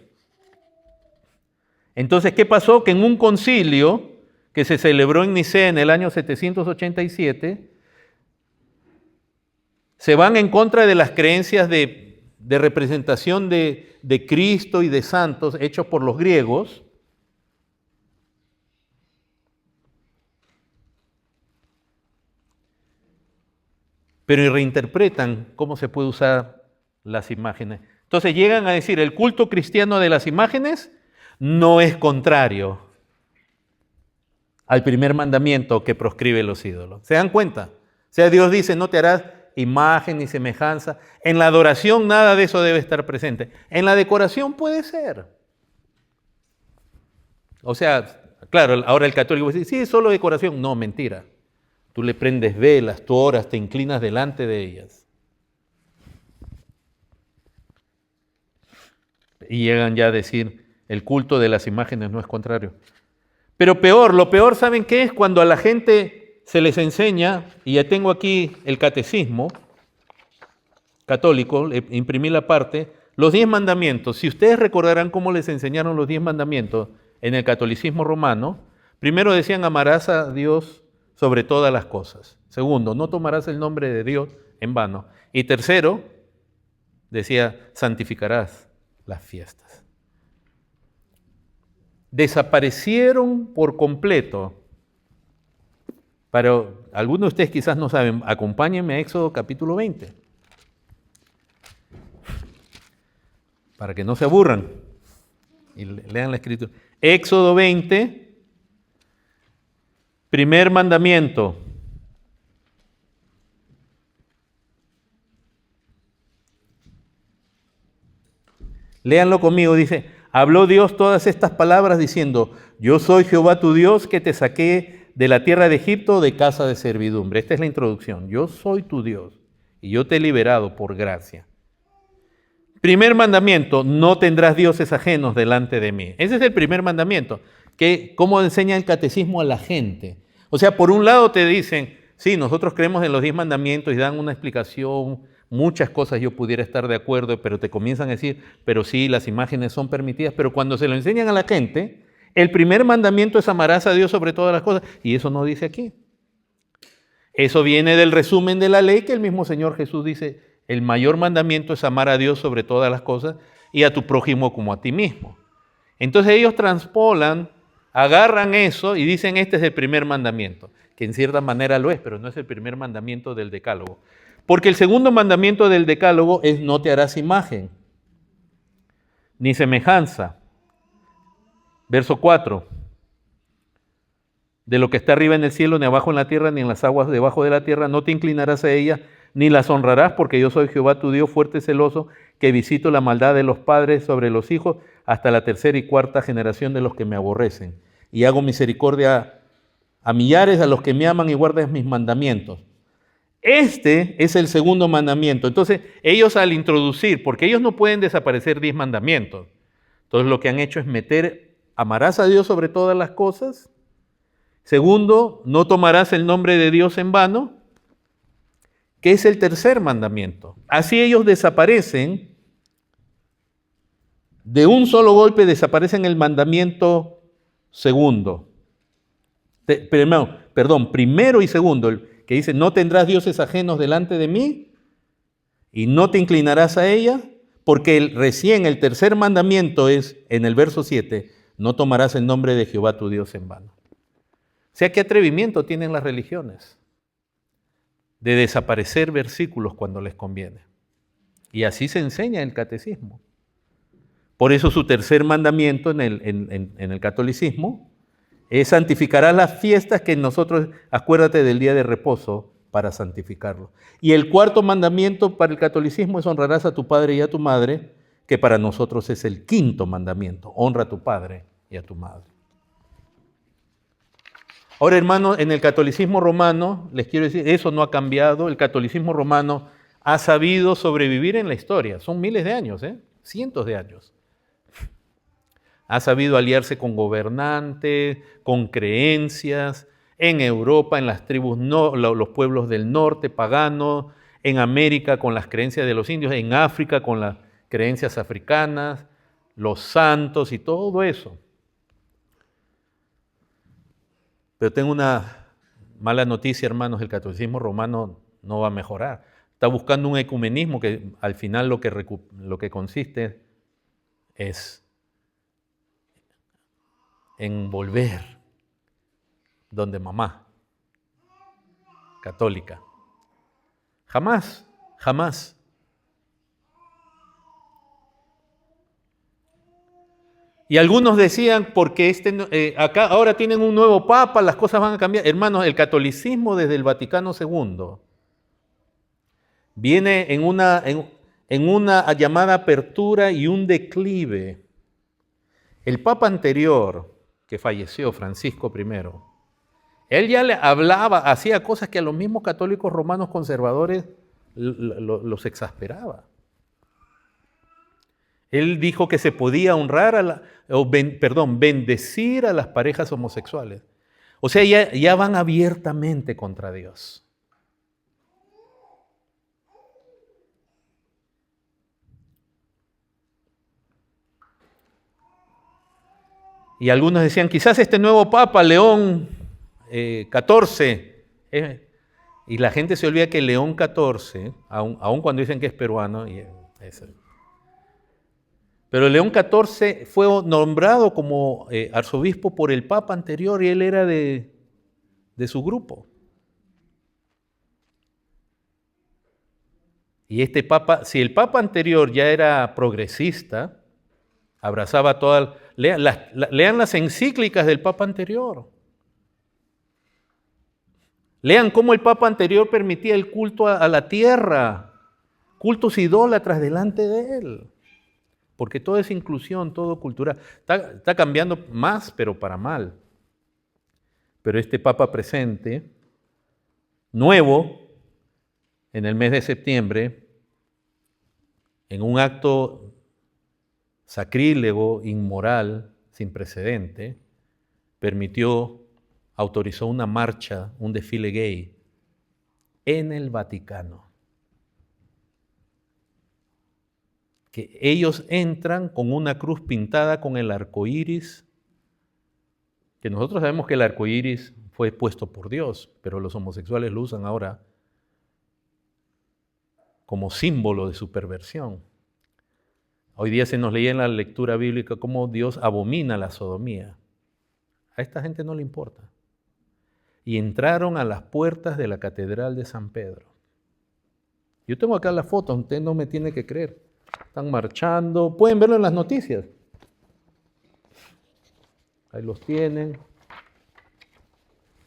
Entonces, ¿qué pasó? Que en un concilio que se celebró en Nicea en el año 787, se van en contra de las creencias de representación de Cristo y de santos hechos por los griegos, pero reinterpretan cómo se puede usar las imágenes. Entonces llegan a decir, el culto cristiano de las imágenes no es contrario al primer mandamiento que proscribe los ídolos. ¿Se dan cuenta? O sea, Dios dice, no te harás imagen ni semejanza. En la adoración nada de eso debe estar presente. En la decoración puede ser. O sea, claro, ahora el católico dice, sí, es solo decoración. No, mentira. Tú le prendes velas, tú oras, te inclinas delante de ellas. Y llegan ya a decir, el culto de las imágenes no es contrario. Pero peor, lo peor, ¿saben qué es? Cuando a la gente se les enseña, y ya tengo aquí el catecismo católico, imprimí la parte, los 10 mandamientos. Si ustedes recordarán cómo les enseñaron los 10 mandamientos en el catolicismo romano, primero decían, amarás a Dios sobre todas las cosas. Segundo, no tomarás el nombre de Dios en vano. Y tercero, decía, santificarás las fiestas. Desaparecieron por completo. Pero algunos de ustedes quizás no saben, acompáñenme a Éxodo capítulo 20. Para que no se aburran y lean la escritura. Éxodo 20, primer mandamiento. Léanlo conmigo, dice, habló Dios todas estas palabras diciendo, yo soy Jehová tu Dios que te saqué de la tierra de Egipto de casa de servidumbre. Esta es la introducción. Yo soy tu Dios y yo te he liberado por gracia. Primer mandamiento, no tendrás dioses ajenos delante de mí. Ese es el primer mandamiento, que cómo enseña el catecismo a la gente. O sea, por un lado te dicen, sí, nosotros creemos en los 10 mandamientos y dan una explicación, muchas cosas yo pudiera estar de acuerdo, pero te comienzan a decir, pero sí, las imágenes son permitidas, pero cuando se lo enseñan a la gente, el primer mandamiento es amarás a Dios sobre todas las cosas, y eso no dice aquí. Eso viene del resumen de la ley que el mismo Señor Jesús dice, el mayor mandamiento es amar a Dios sobre todas las cosas y a tu prójimo como a ti mismo. Entonces ellos transpolan, agarran eso y dicen este es el primer mandamiento, que en cierta manera lo es, pero no es el primer mandamiento del decálogo. Porque el segundo mandamiento del decálogo es no te harás imagen, ni semejanza. Verso 4. De lo que está arriba en el cielo, ni abajo en la tierra, ni en las aguas debajo de la tierra, no te inclinarás a ellas, ni las honrarás, porque yo soy Jehová tu Dios, fuerte y celoso, que visito la maldad de los padres sobre los hijos, hasta la tercera y cuarta generación de los que me aborrecen. Y hago misericordia a millares, a los que me aman y guardan mis mandamientos. Este es el segundo mandamiento. Entonces, ellos al introducir, porque ellos no pueden desaparecer 10 mandamientos, entonces lo que han hecho es meter, amarás a Dios sobre todas las cosas. Segundo, no tomarás el nombre de Dios en vano, que es el tercer mandamiento. Así ellos desaparecen, de un solo golpe desaparecen el mandamiento segundo. Primero y segundo, el que dice, no tendrás dioses ajenos delante de mí y no te inclinarás a ella, porque recién el tercer mandamiento es, en el verso 7, no tomarás el nombre de Jehová tu Dios en vano. O sea, ¿qué atrevimiento tienen las religiones de desaparecer versículos cuando les conviene? Y así se enseña el catecismo. Por eso su tercer mandamiento en el catolicismo es santificarás las fiestas que nosotros, acuérdate del día de reposo para santificarlo. Y el cuarto mandamiento para el catolicismo es honrarás a tu padre y a tu madre, que para nosotros es el quinto mandamiento, honra a tu padre y a tu madre. Ahora, hermanos, en el catolicismo romano, les quiero decir, eso no ha cambiado. El catolicismo romano ha sabido sobrevivir en la historia. Son miles de años, cientos de años. Ha sabido aliarse con gobernantes, con creencias, en Europa, en las tribus, los pueblos del norte, paganos, en América con las creencias de los indios, en África con las creencias africanas, los santos y todo eso. Pero tengo una mala noticia, hermanos, el catolicismo romano no va a mejorar. Está buscando un ecumenismo que al final lo que consiste es en volver donde mamá, católica. Jamás, jamás. Y algunos decían, porque acá ahora tienen un nuevo papa, las cosas van a cambiar. Hermanos, el catolicismo desde el Vaticano II viene en una llamada apertura y un declive. El papa anterior, que falleció, Francisco I, él ya le hablaba, hacía cosas que a los mismos católicos romanos conservadores los exasperaba. Él dijo que se podía bendecir a las parejas homosexuales. O sea, ya van abiertamente contra Dios. Y algunos decían, quizás este nuevo Papa, León XIV, y la gente se olvida que León XIV, aun cuando dicen que es peruano, pero León XIV fue nombrado como arzobispo por el Papa anterior y él era de su grupo. Y este Papa, si el Papa anterior ya era progresista, abrazaba todas. Lean las encíclicas del Papa anterior. Lean cómo el Papa anterior permitía el culto a la tierra, cultos idólatras delante de él. Porque todo es inclusión, todo cultura. Está cambiando más, pero para mal. Pero este Papa presente, nuevo, en el mes de septiembre, en un acto sacrílego, inmoral, sin precedente, autorizó una marcha, un desfile gay en el Vaticano. Que ellos entran con una cruz pintada con el arco iris Que nosotros sabemos que el arco iris fue puesto por Dios, pero los homosexuales lo usan ahora como símbolo de su perversión. Hoy día se nos leía en la lectura bíblica cómo Dios abomina la sodomía. A esta gente no le importa. Y entraron a las puertas de la Catedral de San Pedro. Yo tengo acá la foto, usted no me tiene que creer. Están marchando, pueden verlo en las noticias. Ahí los tienen.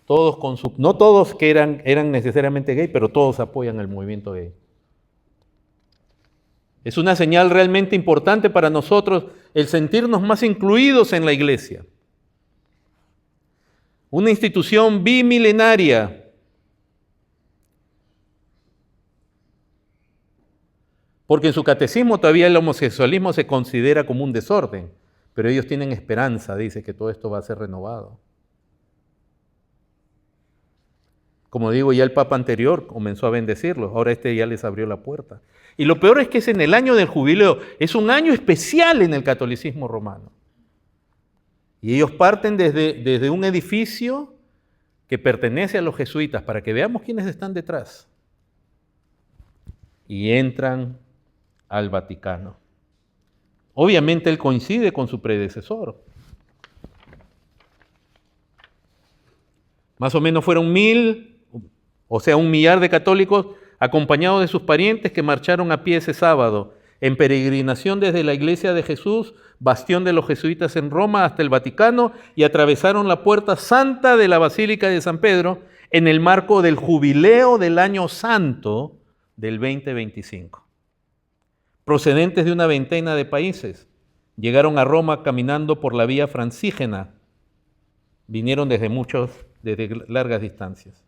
Todos con su... No todos que eran necesariamente gay, pero todos apoyan el movimiento gay. Es una señal realmente importante para nosotros el sentirnos más incluidos en la iglesia. Una institución bimilenaria. Porque en su catecismo todavía el homosexualismo se considera como un desorden, pero ellos tienen esperanza, dice, que todo esto va a ser renovado. Como digo, ya el Papa anterior comenzó a bendecirlos, ahora este ya les abrió la puerta. Y lo peor es que es en el año del jubileo, es un año especial en el catolicismo romano. Y ellos parten desde un edificio que pertenece a los jesuitas, para que veamos quiénes están detrás. Y entran al Vaticano. Obviamente él coincide con su predecesor. Más o menos fueron 1 millar de católicos acompañados de sus parientes que marcharon a pie ese sábado en peregrinación desde la Iglesia de Jesús, bastión de los jesuitas en Roma, hasta el Vaticano, y atravesaron la puerta santa de la Basílica de San Pedro en el marco del jubileo del año santo del 2025. Procedentes de una veintena de países, llegaron a Roma caminando por la vía francígena, vinieron desde largas distancias.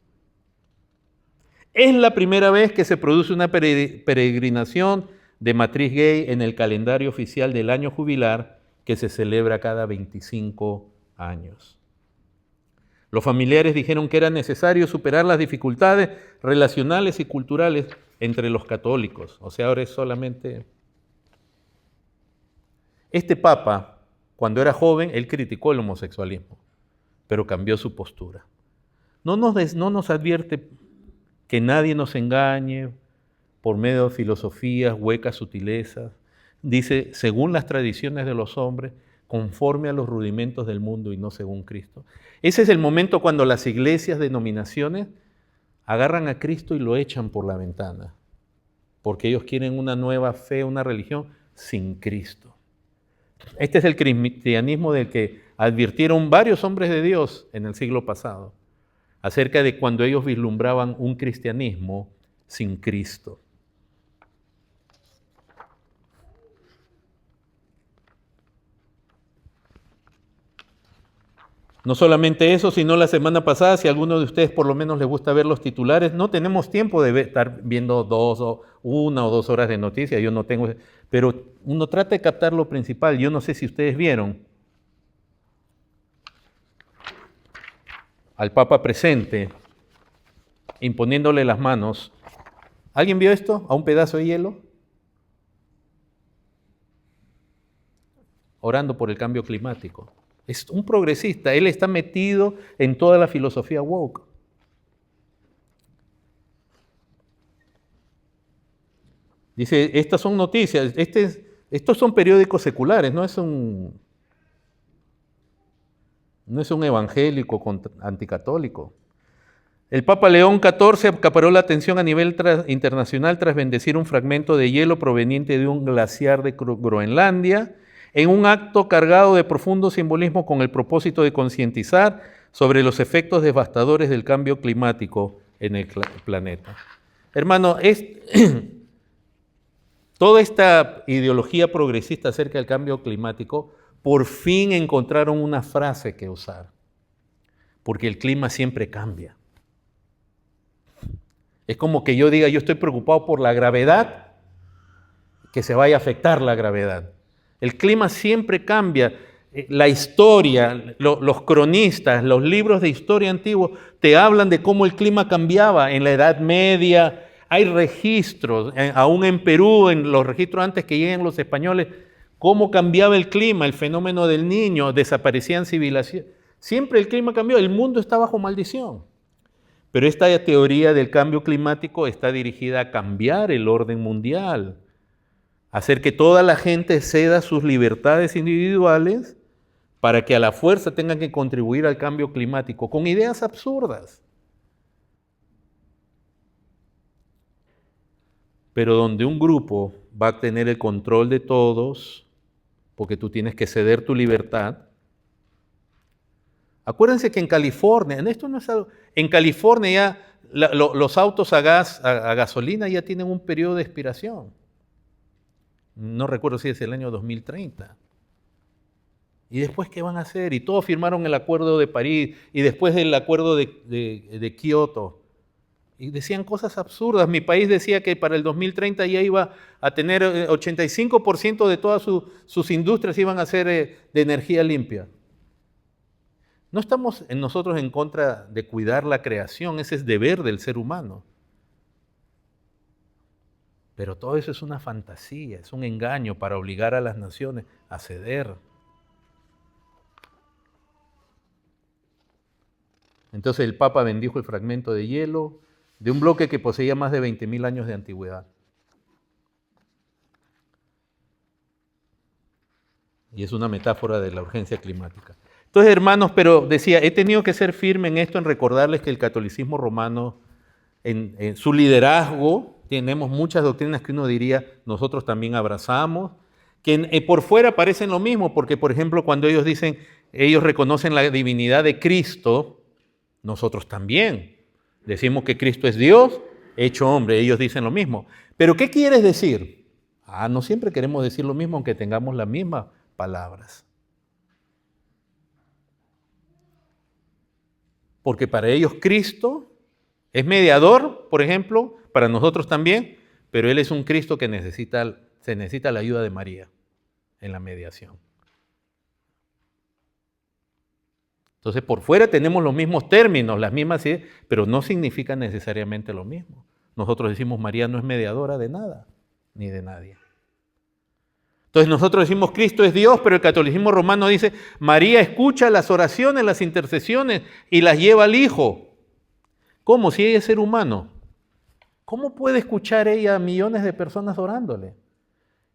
Es la primera vez que se produce una peregrinación de matriz gay en el calendario oficial del año jubilar que se celebra cada 25 años. Los familiares dijeron que era necesario superar las dificultades relacionales y culturales entre los católicos. O sea, ahora es solamente... Este Papa, cuando era joven, él criticó el homosexualismo, pero cambió su postura. No nos advierte que nadie nos engañe por medio de filosofías, huecas sutilezas. Dice, según las tradiciones de los hombres, conforme a los rudimentos del mundo y no según Cristo. Ese es el momento cuando las iglesias, denominaciones, agarran a Cristo y lo echan por la ventana, porque ellos quieren una nueva fe, una religión sin Cristo. Este es el cristianismo del que advirtieron varios hombres de Dios en el siglo pasado, acerca de cuando ellos vislumbraban un cristianismo sin Cristo. No solamente eso, sino la semana pasada, si a alguno de ustedes por lo menos les gusta ver los titulares, no tenemos tiempo de estar viendo 1 o 2 horas de noticias, yo no tengo, pero uno trata de captar lo principal. Yo no sé si ustedes vieron al Papa presente, imponiéndole las manos. ¿Alguien vio esto? ¿A un pedazo de hielo? Orando por el cambio climático. Es un progresista, él está metido en toda la filosofía woke. Dice, estas son noticias, estos son periódicos seculares, no es un evangélico anticatólico. El Papa León XIV acaparó la atención a nivel internacional tras bendecir un fragmento de hielo proveniente de un glaciar de Groenlandia, en un acto cargado de profundo simbolismo con el propósito de concientizar sobre los efectos devastadores del cambio climático en el planeta. Hermano, toda esta ideología progresista acerca del cambio climático, por fin encontraron una frase que usar, porque el clima siempre cambia. Es como que yo diga, yo estoy preocupado por la gravedad, que se vaya a afectar la gravedad. El clima siempre cambia. La historia, los cronistas, los libros de historia antiguos te hablan de cómo el clima cambiaba en la Edad Media. Hay registros, aún en Perú, en los registros antes que lleguen los españoles, cómo cambiaba el clima, el fenómeno del Niño, desaparecían Siempre el clima cambió, el mundo está bajo maldición. Pero esta teoría del cambio climático está dirigida a cambiar el orden mundial, hacer que toda la gente ceda sus libertades individuales para que a la fuerza tengan que contribuir al cambio climático, con ideas absurdas. Pero donde un grupo va a tener el control de todos, porque tú tienes que ceder tu libertad. Acuérdense que en California, en California ya los autos a gasolina ya tienen un periodo de expiración. No recuerdo si es el año 2030. ¿Y después qué van a hacer? Y todos firmaron el Acuerdo de París y después el Acuerdo de Kioto. Y decían cosas absurdas. Mi país decía que para el 2030 ya iba a tener 85% de todas sus industrias iban a ser de energía limpia. No estamos nosotros en contra de cuidar la creación, ese es deber del ser humano. Pero todo eso es una fantasía, es un engaño para obligar a las naciones a ceder. Entonces el Papa bendijo el fragmento de hielo de un bloque que poseía más de 20.000 años de antigüedad. Y es una metáfora de la urgencia climática. Entonces, hermanos, pero decía, he tenido que ser firme en esto, en recordarles que el catolicismo romano, en su liderazgo, tenemos muchas doctrinas que uno diría, nosotros también abrazamos, que por fuera parecen lo mismo, porque, por ejemplo, cuando ellos dicen, ellos reconocen la divinidad de Cristo, nosotros también. Decimos que Cristo es Dios, hecho hombre, ellos dicen lo mismo. ¿Pero qué quieres decir? No siempre queremos decir lo mismo, aunque tengamos las mismas palabras. Porque para ellos Cristo es mediador, por ejemplo, para nosotros también, pero Él es un Cristo que se necesita la ayuda de María en la mediación. Entonces, por fuera tenemos los mismos términos, las mismas ideas, pero no significa necesariamente lo mismo. Nosotros decimos María no es mediadora de nada, ni de nadie. Entonces nosotros decimos Cristo es Dios, pero el catolicismo romano dice María escucha las oraciones, las intercesiones y las lleva al Hijo. ¿Cómo? Si ella es ser humano. ¿Cómo puede escuchar ella a millones de personas orándole?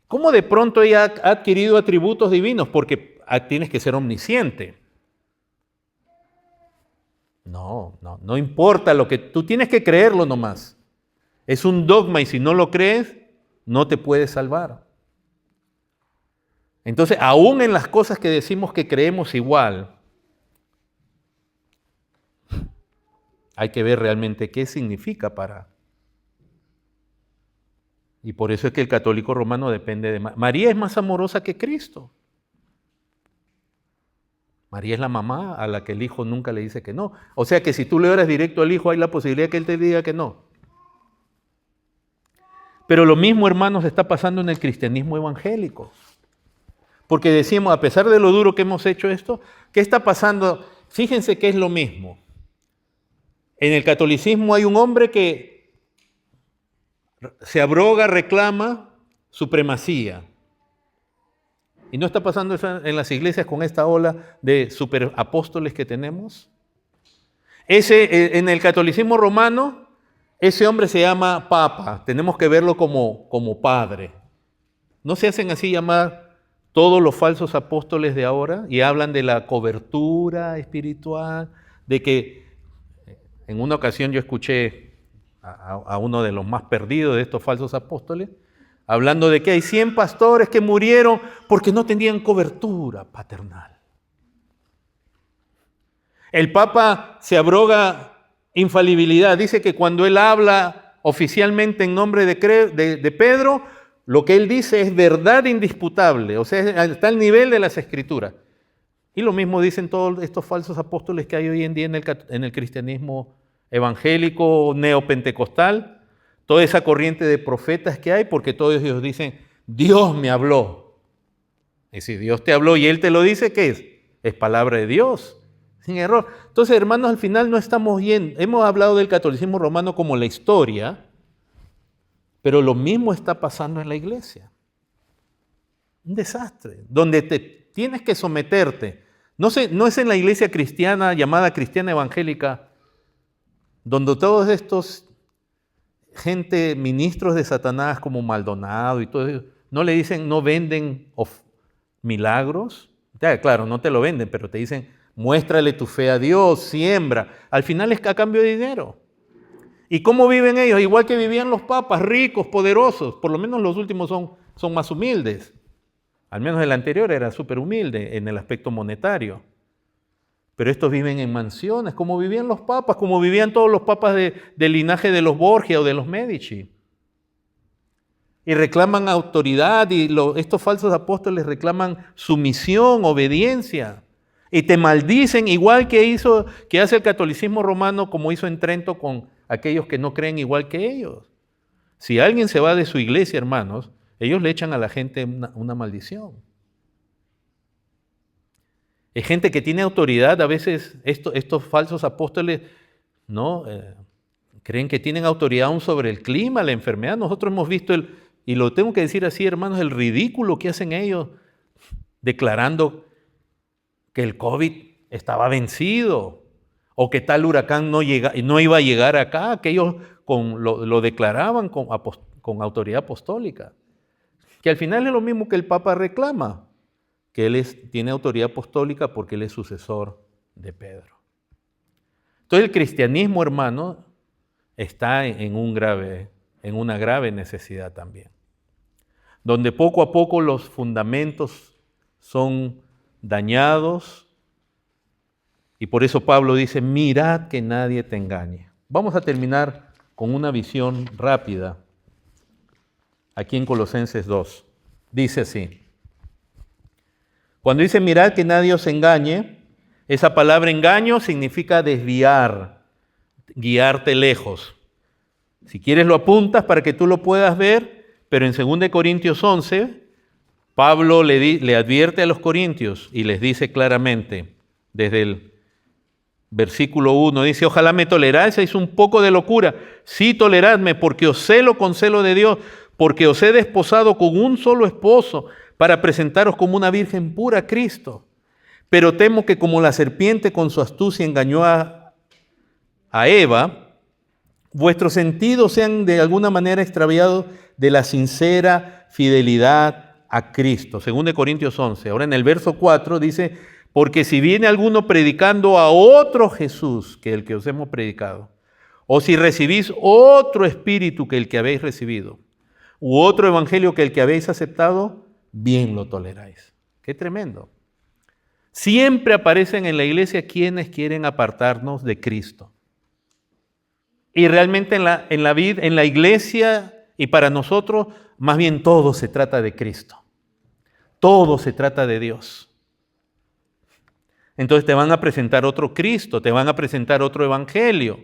¿Cómo de pronto ella ha adquirido atributos divinos? Porque tienes que ser omnisciente. No importa lo que tú tienes que creerlo nomás. Es un dogma y si no lo crees, no te puedes salvar. Entonces, aún en las cosas que decimos que creemos igual, hay que ver realmente qué significa para. Y por eso es que el católico romano depende de María es más amorosa que Cristo. María es la mamá a la que el hijo nunca le dice que no. O sea que si tú le oras directo al hijo, hay la posibilidad que él te diga que no. Pero lo mismo, hermanos, está pasando en el cristianismo evangélico. Porque decimos, a pesar de lo duro que hemos hecho esto, ¿qué está pasando? Fíjense que es lo mismo. En el catolicismo hay un hombre que se abroga, reclama supremacía. ¿Y no está pasando eso en las iglesias con esta ola de superapóstoles que tenemos? En el catolicismo romano, ese hombre se llama Papa. Tenemos que verlo como padre. ¿No se hacen así llamar todos los falsos apóstoles de ahora? Y hablan de la cobertura espiritual, de que en una ocasión yo escuché a uno de los más perdidos de estos falsos apóstoles, hablando de que hay 100 pastores que murieron porque no tenían cobertura paternal. El Papa se abroga infalibilidad. Dice que cuando él habla oficialmente en nombre de Pedro, lo que él dice es verdad indisputable. O sea, está al nivel de las Escrituras. Y lo mismo dicen todos estos falsos apóstoles que hay hoy en día en el cristianismo evangélico, neopentecostal. Toda esa corriente de profetas que hay, porque todos ellos dicen, Dios me habló. Y si Dios te habló y Él te lo dice, ¿qué es? Es palabra de Dios, sin error. Entonces, hermanos, al final no estamos bien. Hemos hablado del catolicismo romano como la historia, pero lo mismo está pasando en la iglesia. Un desastre, donde tienes que someterte No es en la iglesia cristiana, llamada cristiana evangélica, donde todos estos ministros de Satanás como Maldonado y todo eso, no le dicen, no venden milagros. Ya, claro, no te lo venden, pero te dicen, muéstrale tu fe a Dios, siembra. Al final es a cambio de dinero. ¿Y cómo viven ellos? Igual que vivían los papas, ricos, poderosos. Por lo menos los últimos son más humildes. Al menos el anterior era súper humilde en el aspecto monetario. Pero estos viven en mansiones, como vivían los papas, como vivían todos los papas del linaje de los Borgia o de los Medici. Y reclaman autoridad, y estos falsos apóstoles reclaman sumisión, obediencia. Y te maldicen igual que hace el catolicismo romano, como hizo en Trento con aquellos que no creen igual que ellos. Si alguien se va de su iglesia, hermanos, ellos le echan a la gente una maldición. Hay gente que tiene autoridad, a veces estos falsos apóstoles, ¿no? Creen que tienen autoridad aún sobre el clima, la enfermedad. Nosotros hemos visto, y lo tengo que decir así, hermanos, el ridículo que hacen ellos declarando que el COVID estaba vencido o que tal huracán no iba a llegar acá, que ellos lo declaraban con autoridad apostólica. Que al final es lo mismo que el Papa reclama, que él tiene autoridad apostólica porque él es sucesor de Pedro. Entonces el cristianismo, hermano, está en una grave necesidad también, donde poco a poco los fundamentos son dañados, y por eso Pablo dice, mirad que nadie te engañe. Vamos a terminar con una visión rápida, aquí en Colosenses 2. Dice así, cuando dice mirad que nadie os engañe, esa palabra engaño significa desviar, guiarte lejos. Si quieres lo apuntas para que tú lo puedas ver, pero en 2 Corintios 11, Pablo le advierte a los corintios y les dice claramente, desde el versículo 1, dice, ojalá me toleráis, es un poco de locura. Sí, toleradme, porque os celo con celo de Dios, porque os he desposado con un solo esposo, para presentaros como una virgen pura a Cristo. Pero temo que como la serpiente con su astucia engañó a Eva, vuestros sentidos sean de alguna manera extraviados de la sincera fidelidad a Cristo. 2 Corintios 11. Ahora en el verso 4 dice, porque si viene alguno predicando a otro Jesús que el que os hemos predicado, o si recibís otro espíritu que el que habéis recibido, u otro evangelio que el que habéis aceptado, bien lo toleráis. Qué tremendo. Siempre aparecen en la iglesia quienes quieren apartarnos de Cristo. Y realmente en la iglesia y para nosotros, más bien todo se trata de Cristo. Todo se trata de Dios. Entonces te van a presentar otro Cristo, te van a presentar otro evangelio,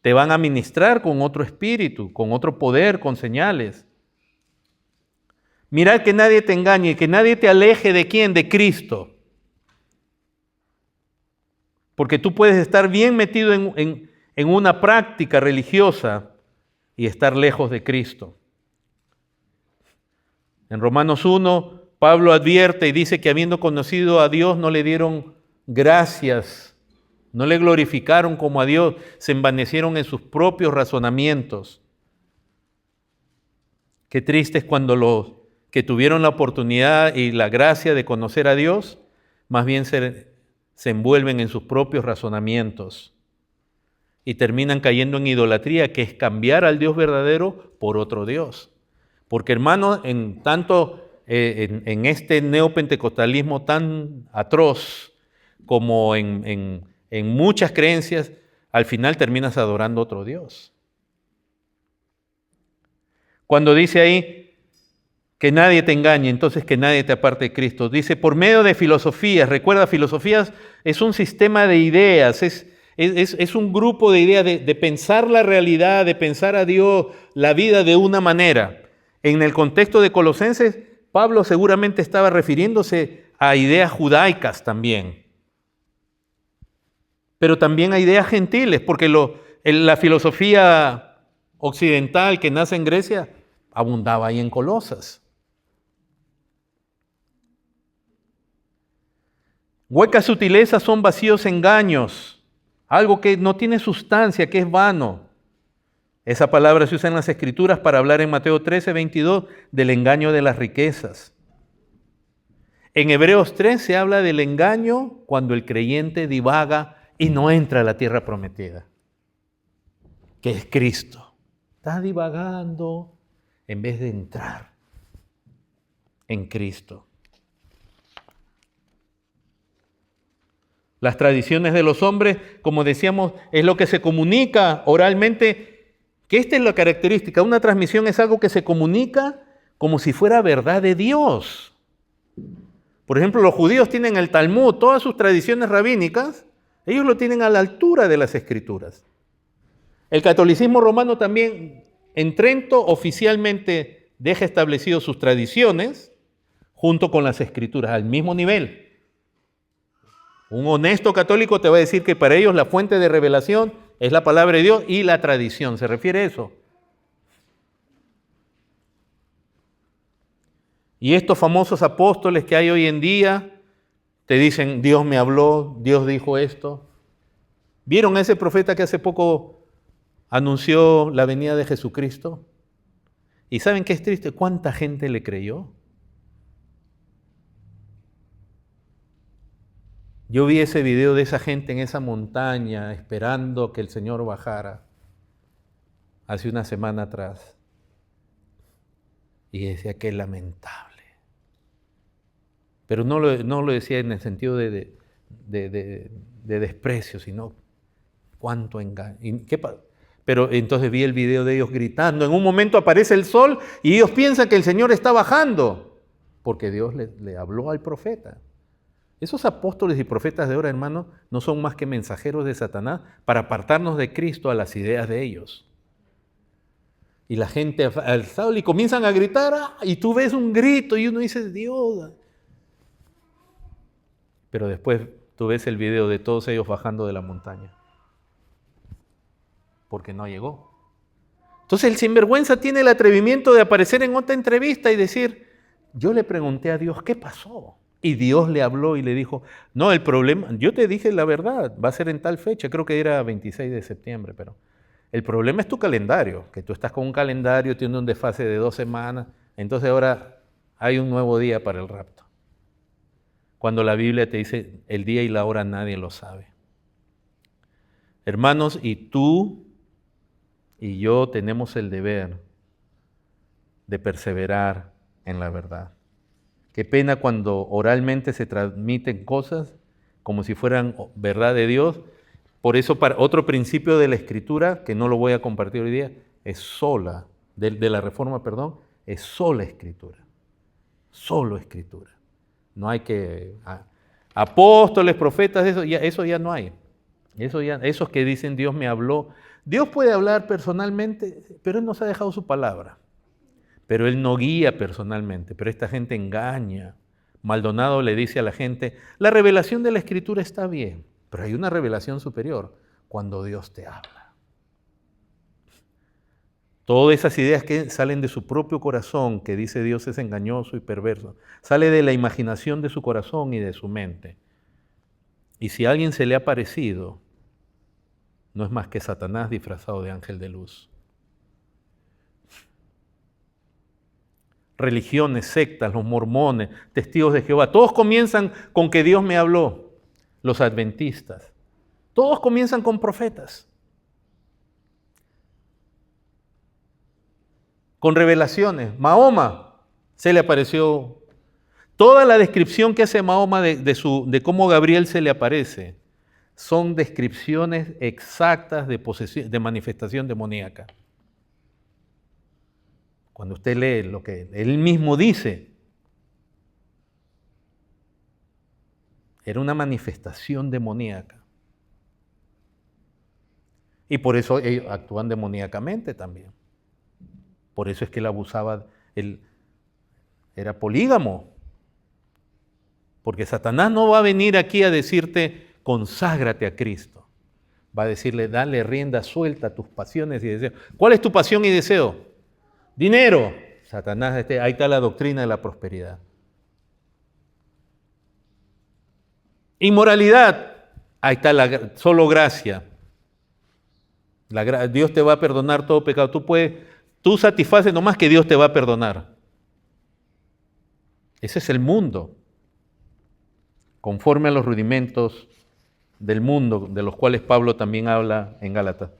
te van a ministrar con otro espíritu, con otro poder, con señales. Mirad que nadie te engañe, que nadie te aleje de ¿quién? De Cristo. Porque tú puedes estar bien metido en una práctica religiosa y estar lejos de Cristo. En Romanos 1, Pablo advierte y dice que habiendo conocido a Dios no le dieron gracias, no le glorificaron como a Dios, se envanecieron en sus propios razonamientos. Qué triste es cuando los que tuvieron la oportunidad y la gracia de conocer a Dios, más bien se envuelven en sus propios razonamientos y terminan cayendo en idolatría, que es cambiar al Dios verdadero por otro Dios. Porque hermanos, en este neopentecostalismo tan atroz como en muchas creencias, al final terminas adorando a otro Dios. Cuando dice ahí que nadie te engañe, entonces que nadie te aparte de Cristo. Dice, por medio de filosofías. Recuerda, filosofías es un sistema de ideas, es un grupo de ideas de pensar la realidad, de pensar a Dios, la vida de una manera. En el contexto de Colosenses, Pablo seguramente estaba refiriéndose a ideas judaicas también. Pero también a ideas gentiles, porque la filosofía occidental que nace en Grecia abundaba ahí en Colosas. Huecas sutilezas son vacíos engaños, algo que no tiene sustancia, que es vano. Esa palabra se usa en las Escrituras para hablar en Mateo 13, 22 del engaño de las riquezas. En Hebreos 3 se habla del engaño cuando el creyente divaga y no entra a la tierra prometida, que es Cristo. Está divagando en vez de entrar en Cristo. Las tradiciones de los hombres, como decíamos, es lo que se comunica oralmente, que esta es la característica. Una transmisión es algo que se comunica como si fuera verdad de Dios. Por ejemplo, los judíos tienen el Talmud, todas sus tradiciones rabínicas, ellos lo tienen a la altura de las Escrituras. El catolicismo romano también, en Trento, oficialmente deja establecido sus tradiciones junto con las Escrituras, al mismo nivel. Un honesto católico te va a decir que para ellos la fuente de revelación es la palabra de Dios y la tradición. ¿Se refiere a eso? Y estos famosos apóstoles que hay hoy en día te dicen, Dios me habló, Dios dijo esto. ¿Vieron a ese profeta que hace poco anunció la venida de Jesucristo? ¿Y saben qué es triste? ¿Cuánta gente le creyó? Yo vi ese video de esa gente en esa montaña esperando que el Señor bajara hace una semana atrás. Y decía, qué lamentable. Pero no lo decía en el sentido de desprecio, sino cuánto engaño. Pero entonces vi el video de ellos gritando. En un momento aparece el sol y ellos piensan que el Señor está bajando, porque Dios le habló al profeta. Esos apóstoles y profetas de ahora, hermano, no son más que mensajeros de Satanás para apartarnos de Cristo a las ideas de ellos. Y la gente alzada y comienzan a gritar, y tú ves un grito y uno dice, Dios. Pero después tú ves el video de todos ellos bajando de la montaña. Porque no llegó. Entonces el sinvergüenza tiene el atrevimiento de aparecer en otra entrevista y decir, yo le pregunté a Dios, ¿qué pasó? Y Dios le habló y le dijo, no, el problema, yo te dije la verdad, va a ser en tal fecha, creo que era 26 de septiembre, pero el problema es tu calendario, que tú estás con un calendario, tiene un desfase de 2 semanas, entonces ahora hay un nuevo día para el rapto. Cuando la Biblia te dice, el día y la hora nadie lo sabe. Hermanos, y tú y yo tenemos el deber de perseverar en la verdad. Qué pena cuando oralmente se transmiten cosas como si fueran verdad de Dios. Por eso, para otro principio de la Escritura, que no lo voy a compartir hoy día, es sola, de la Reforma, perdón, es sola Escritura. Solo Escritura. No hay que... apóstoles, profetas, eso ya no hay. Esos que dicen Dios me habló. Dios puede hablar personalmente, pero Él nos ha dejado su palabra. Pero Él no guía personalmente, pero esta gente engaña. Maldonado le dice a la gente, la revelación de la Escritura está bien, pero hay una revelación superior cuando Dios te habla. Todas esas ideas que salen de su propio corazón, que dice Dios es engañoso y perverso, sale de la imaginación de su corazón y de su mente. Y si a alguien se le ha parecido, no es más que Satanás disfrazado de ángel de luz. Religiones, sectas, los mormones, testigos de Jehová, todos comienzan con que Dios me habló. Los adventistas, todos comienzan con profetas. Con revelaciones. Mahoma se le apareció. Toda la descripción que hace Mahoma de cómo Gabriel se le aparece son descripciones exactas de manifestación demoníaca. Cuando usted lee lo que él mismo dice, era una manifestación demoníaca. Y por eso ellos actúan demoníacamente también. Por eso es que él abusaba, él era polígamo. Porque Satanás no va a venir aquí a decirte, conságrate a Cristo. Va a decirle, dale rienda suelta a tus pasiones y deseos. ¿Cuál es tu pasión y deseo? Dinero. Satanás, ahí está la doctrina de la prosperidad. Inmoralidad, ahí está solo gracia. Dios te va a perdonar todo pecado. Tú satisfaces nomás que Dios te va a perdonar. Ese es el mundo, conforme a los rudimentos del mundo, de los cuales Pablo también habla en Gálatas.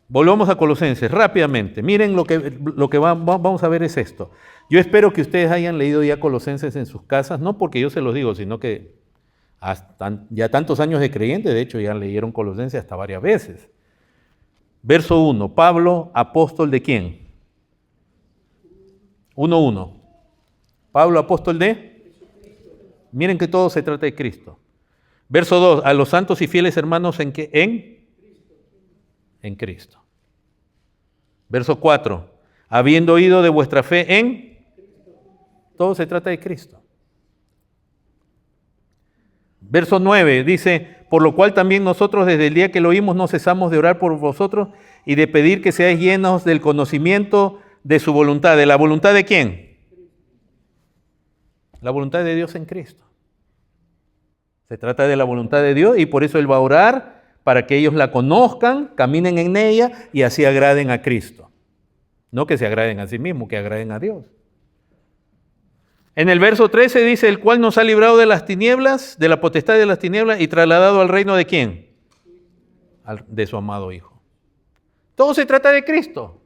Volvamos a Colosenses rápidamente. Miren lo que vamos a ver es esto. Yo espero que ustedes hayan leído ya Colosenses en sus casas, no porque yo se los digo, sino que ya tantos años de creyente, de hecho ya leyeron Colosenses hasta varias veces. Verso 1, Pablo, apóstol de quién? 1:1. Pablo, apóstol de... Miren que todo se trata de Cristo. Verso 2, a los santos y fieles hermanos en Cristo. Verso 4, habiendo oído de vuestra fe en... Todo se trata de Cristo. Verso 9 dice, por lo cual también nosotros desde el día que lo oímos no cesamos de orar por vosotros y de pedir que seáis llenos del conocimiento de su voluntad. ¿De la voluntad de quién? La voluntad de Dios en Cristo. Se trata de la voluntad de Dios y por eso Él va a orar para que ellos la conozcan, caminen en ella y así agraden a Cristo. No que se agraden a sí mismos, que agraden a Dios. En el verso 13 dice, el cual nos ha librado de las tinieblas, de la potestad de las tinieblas y trasladado al reino de ¿quién? De su amado Hijo. Todo se trata de Cristo.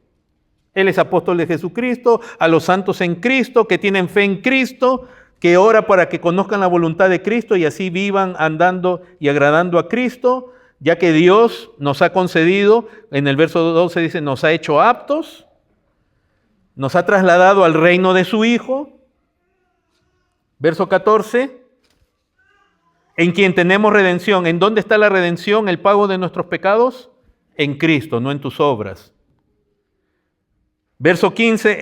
Él es apóstol de Jesucristo, a los santos en Cristo, que tienen fe en Cristo, que ora para que conozcan la voluntad de Cristo y así vivan andando y agradando a Cristo, ya que Dios nos ha concedido, en el verso 12 dice, nos ha hecho aptos, nos ha trasladado al reino de su Hijo. Verso 14, en quien tenemos redención. ¿En dónde está la redención, el pago de nuestros pecados? En Cristo, no en tus obras. Verso 15,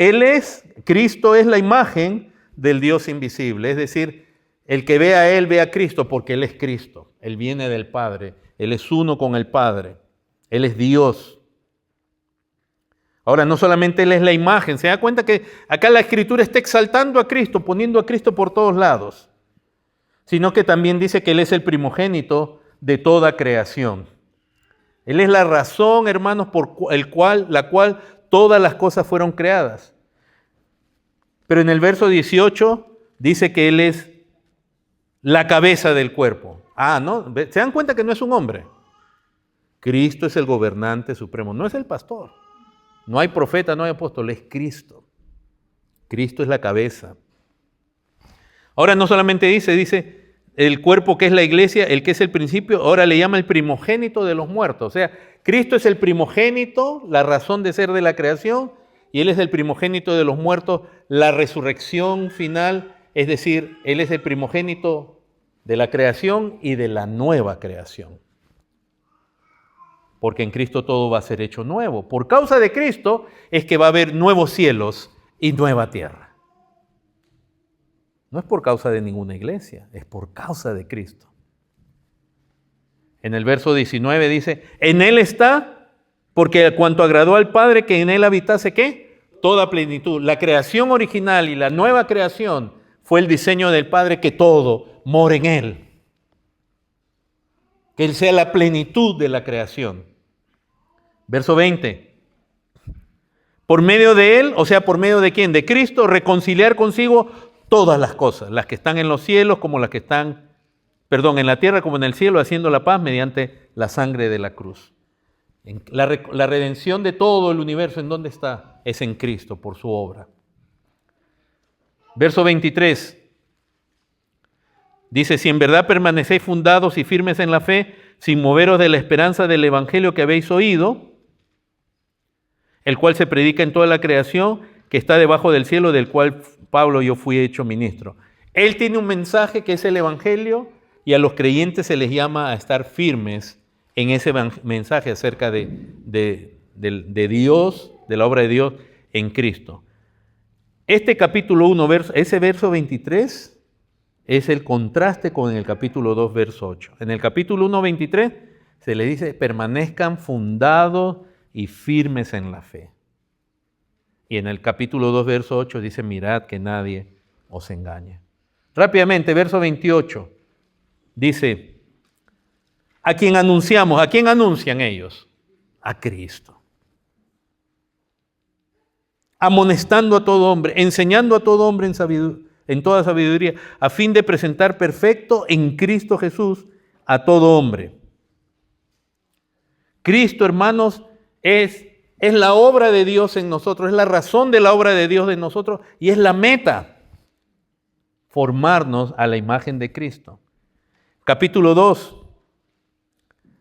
Cristo es la imagen del Dios invisible, es decir, el que ve a Él ve a Cristo porque Él es Cristo, Él viene del Padre, Él es uno con el Padre, Él es Dios. Ahora, no solamente Él es la imagen, se da cuenta que acá la Escritura está exaltando a Cristo, poniendo a Cristo por todos lados, sino que también dice que Él es el primogénito de toda creación. Él es la razón, hermanos, por la cual todas las cosas fueron creadas. Pero en el verso 18 dice que Él es la cabeza del cuerpo. ¿No? ¿Se dan cuenta que no es un hombre? Cristo es el gobernante supremo, no es el pastor. No hay profeta, no hay apóstol, es Cristo. Cristo es la cabeza. Ahora no solamente dice el cuerpo que es la iglesia, el que es el principio, ahora le llama el primogénito de los muertos. O sea, Cristo es el primogénito, la razón de ser de la creación, y Él es el primogénito de los muertos, la resurrección final, es decir, Él es el primogénito de la creación y de la nueva creación. Porque en Cristo todo va a ser hecho nuevo. Por causa de Cristo es que va a haber nuevos cielos y nueva tierra. No es por causa de ninguna iglesia, es por causa de Cristo. En el verso 19 dice, en Él está, porque cuanto agradó al Padre que en Él habitase, ¿qué? Toda plenitud. La creación original y la nueva creación fue el diseño del Padre, que todo more en Él. Que Él sea la plenitud de la creación. Verso 20. Por medio de Él, o sea, por medio de ¿quién? De Cristo, reconciliar consigo todas las cosas, las que están en los cielos como las que están, en la tierra como en el cielo, haciendo la paz mediante la sangre de la cruz. La redención de todo el universo, ¿en dónde está? Es en Cristo, por su obra. Verso 23. Dice, si en verdad permanecéis fundados y firmes en la fe, sin moveros de la esperanza del evangelio que habéis oído, el cual se predica en toda la creación, que está debajo del cielo, del cual Pablo yo fui hecho ministro. Él tiene un mensaje que es el evangelio, y a los creyentes se les llama a estar firmes en ese mensaje acerca de Dios, de la obra de Dios en Cristo. Este capítulo 1, ese verso 23, es el contraste con el capítulo 2, verso 8. En el capítulo 1, 23, se le dice, permanezcan fundados y firmes en la fe. Y en el capítulo 2, verso 8 dice, mirad que nadie os engañe. Rápidamente, verso 28. Dice, ¿a quién anunciamos? ¿A quién anuncian ellos? A Cristo. Amonestando a todo hombre, enseñando a todo hombre en toda sabiduría, a fin de presentar perfecto en Cristo Jesús a todo hombre. Cristo, hermanos, es la obra de Dios en nosotros, es la razón de la obra de Dios en nosotros y es la meta, formarnos a la imagen de Cristo. Capítulo 2,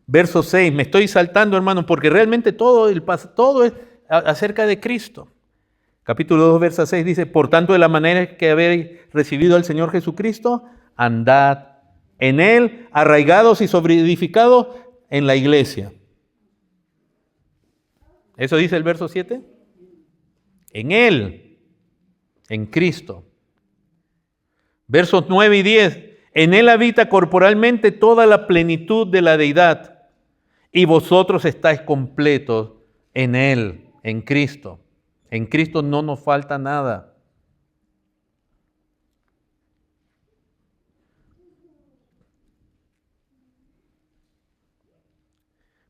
verso 6, me estoy saltando, hermanos, porque realmente todo es acerca de Cristo. Capítulo 2, verso 6 dice, por tanto, de la manera que habéis recibido al Señor Jesucristo, andad en Él, arraigados y solidificados en la iglesia. ¿Eso dice el verso 7? En Él, en Cristo. Versos 9 y 10, en Él habita corporalmente toda la plenitud de la deidad, y vosotros estáis completos en Él, en Cristo. En Cristo no nos falta nada.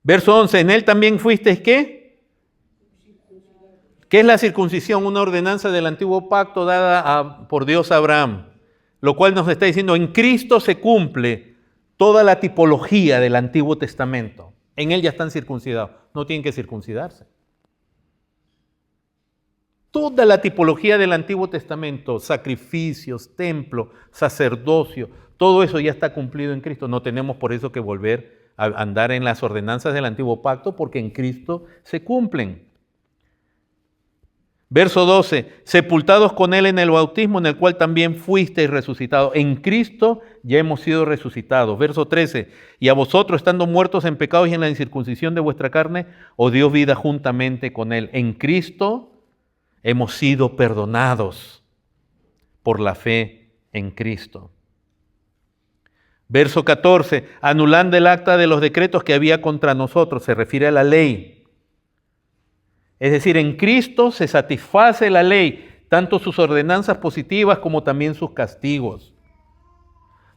Verso 11, en Él también fuisteis, ¿qué? ¿Qué es la circuncisión? Una ordenanza del antiguo pacto dada por Dios a Abraham, lo cual nos está diciendo, en Cristo se cumple toda la tipología del Antiguo Testamento. En Él ya están circuncidados, no tienen que circuncidarse. Toda la tipología del Antiguo Testamento, sacrificios, templo, sacerdocio, todo eso ya está cumplido en Cristo. No tenemos por eso que volver a andar en las ordenanzas del Antiguo Pacto, porque en Cristo se cumplen. Verso 12, sepultados con Él en el bautismo, en el cual también fuisteis resucitados. En Cristo ya hemos sido resucitados. Verso 13, y a vosotros, estando muertos en pecados y en la incircuncisión de vuestra carne, os dio vida juntamente con Él. En Cristo hemos sido perdonados por la fe en Cristo. Verso 14, anulando el acta de los decretos que había contra nosotros, se refiere a la ley. Es decir, en Cristo se satisface la ley, tanto sus ordenanzas positivas como también sus castigos.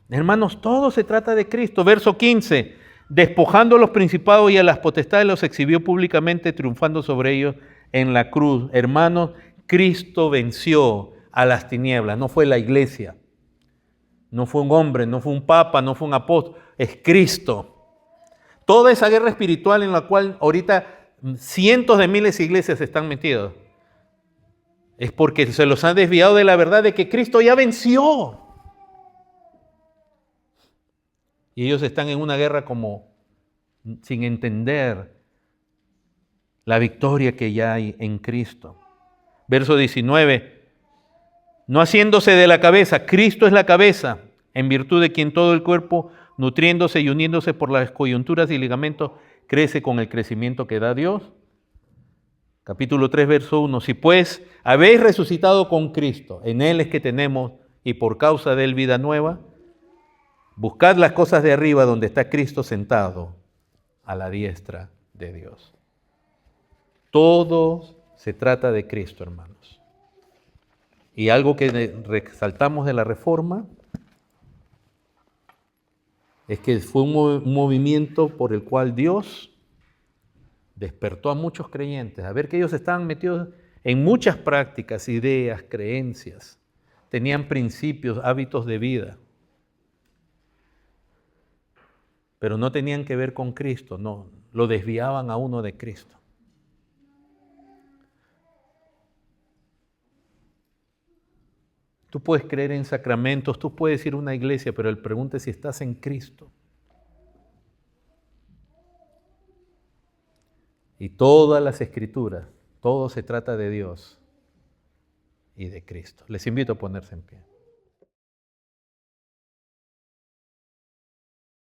Hermanos, todo se trata de Cristo. Verso 15, despojando a los principados y a las potestades, los exhibió públicamente, triunfando sobre ellos en la cruz. Hermanos, Cristo venció a las tinieblas, no fue la iglesia, no fue un hombre, no fue un papa, no fue un apóstol, es Cristo. Toda esa guerra espiritual en la cual ahorita cientos de miles de iglesias están metidas, es porque se los han desviado de la verdad de que Cristo ya venció. Y ellos están en una guerra como sin entender la victoria que ya hay en Cristo. Verso 19, no haciéndose de la cabeza, Cristo es la cabeza, en virtud de quien todo el cuerpo, nutriéndose y uniéndose por las coyunturas y ligamentos, crece con el crecimiento que da Dios. Capítulo 3, verso 1, si pues habéis resucitado con Cristo, en Él es que tenemos, y por causa de Él vida nueva, buscad las cosas de arriba donde está Cristo sentado a la diestra de Dios. Todo se trata de Cristo, hermanos. Y algo que resaltamos de la Reforma es que fue un movimiento por el cual Dios despertó a muchos creyentes, a ver que ellos estaban metidos en muchas prácticas, ideas, creencias, tenían principios, hábitos de vida, pero no tenían que ver con Cristo, no, lo desviaban a uno de Cristo. Tú puedes creer en sacramentos, tú puedes ir a una iglesia, pero el pregunta es si estás en Cristo. Y todas las escrituras, todo se trata de Dios y de Cristo. Les invito a ponerse en pie.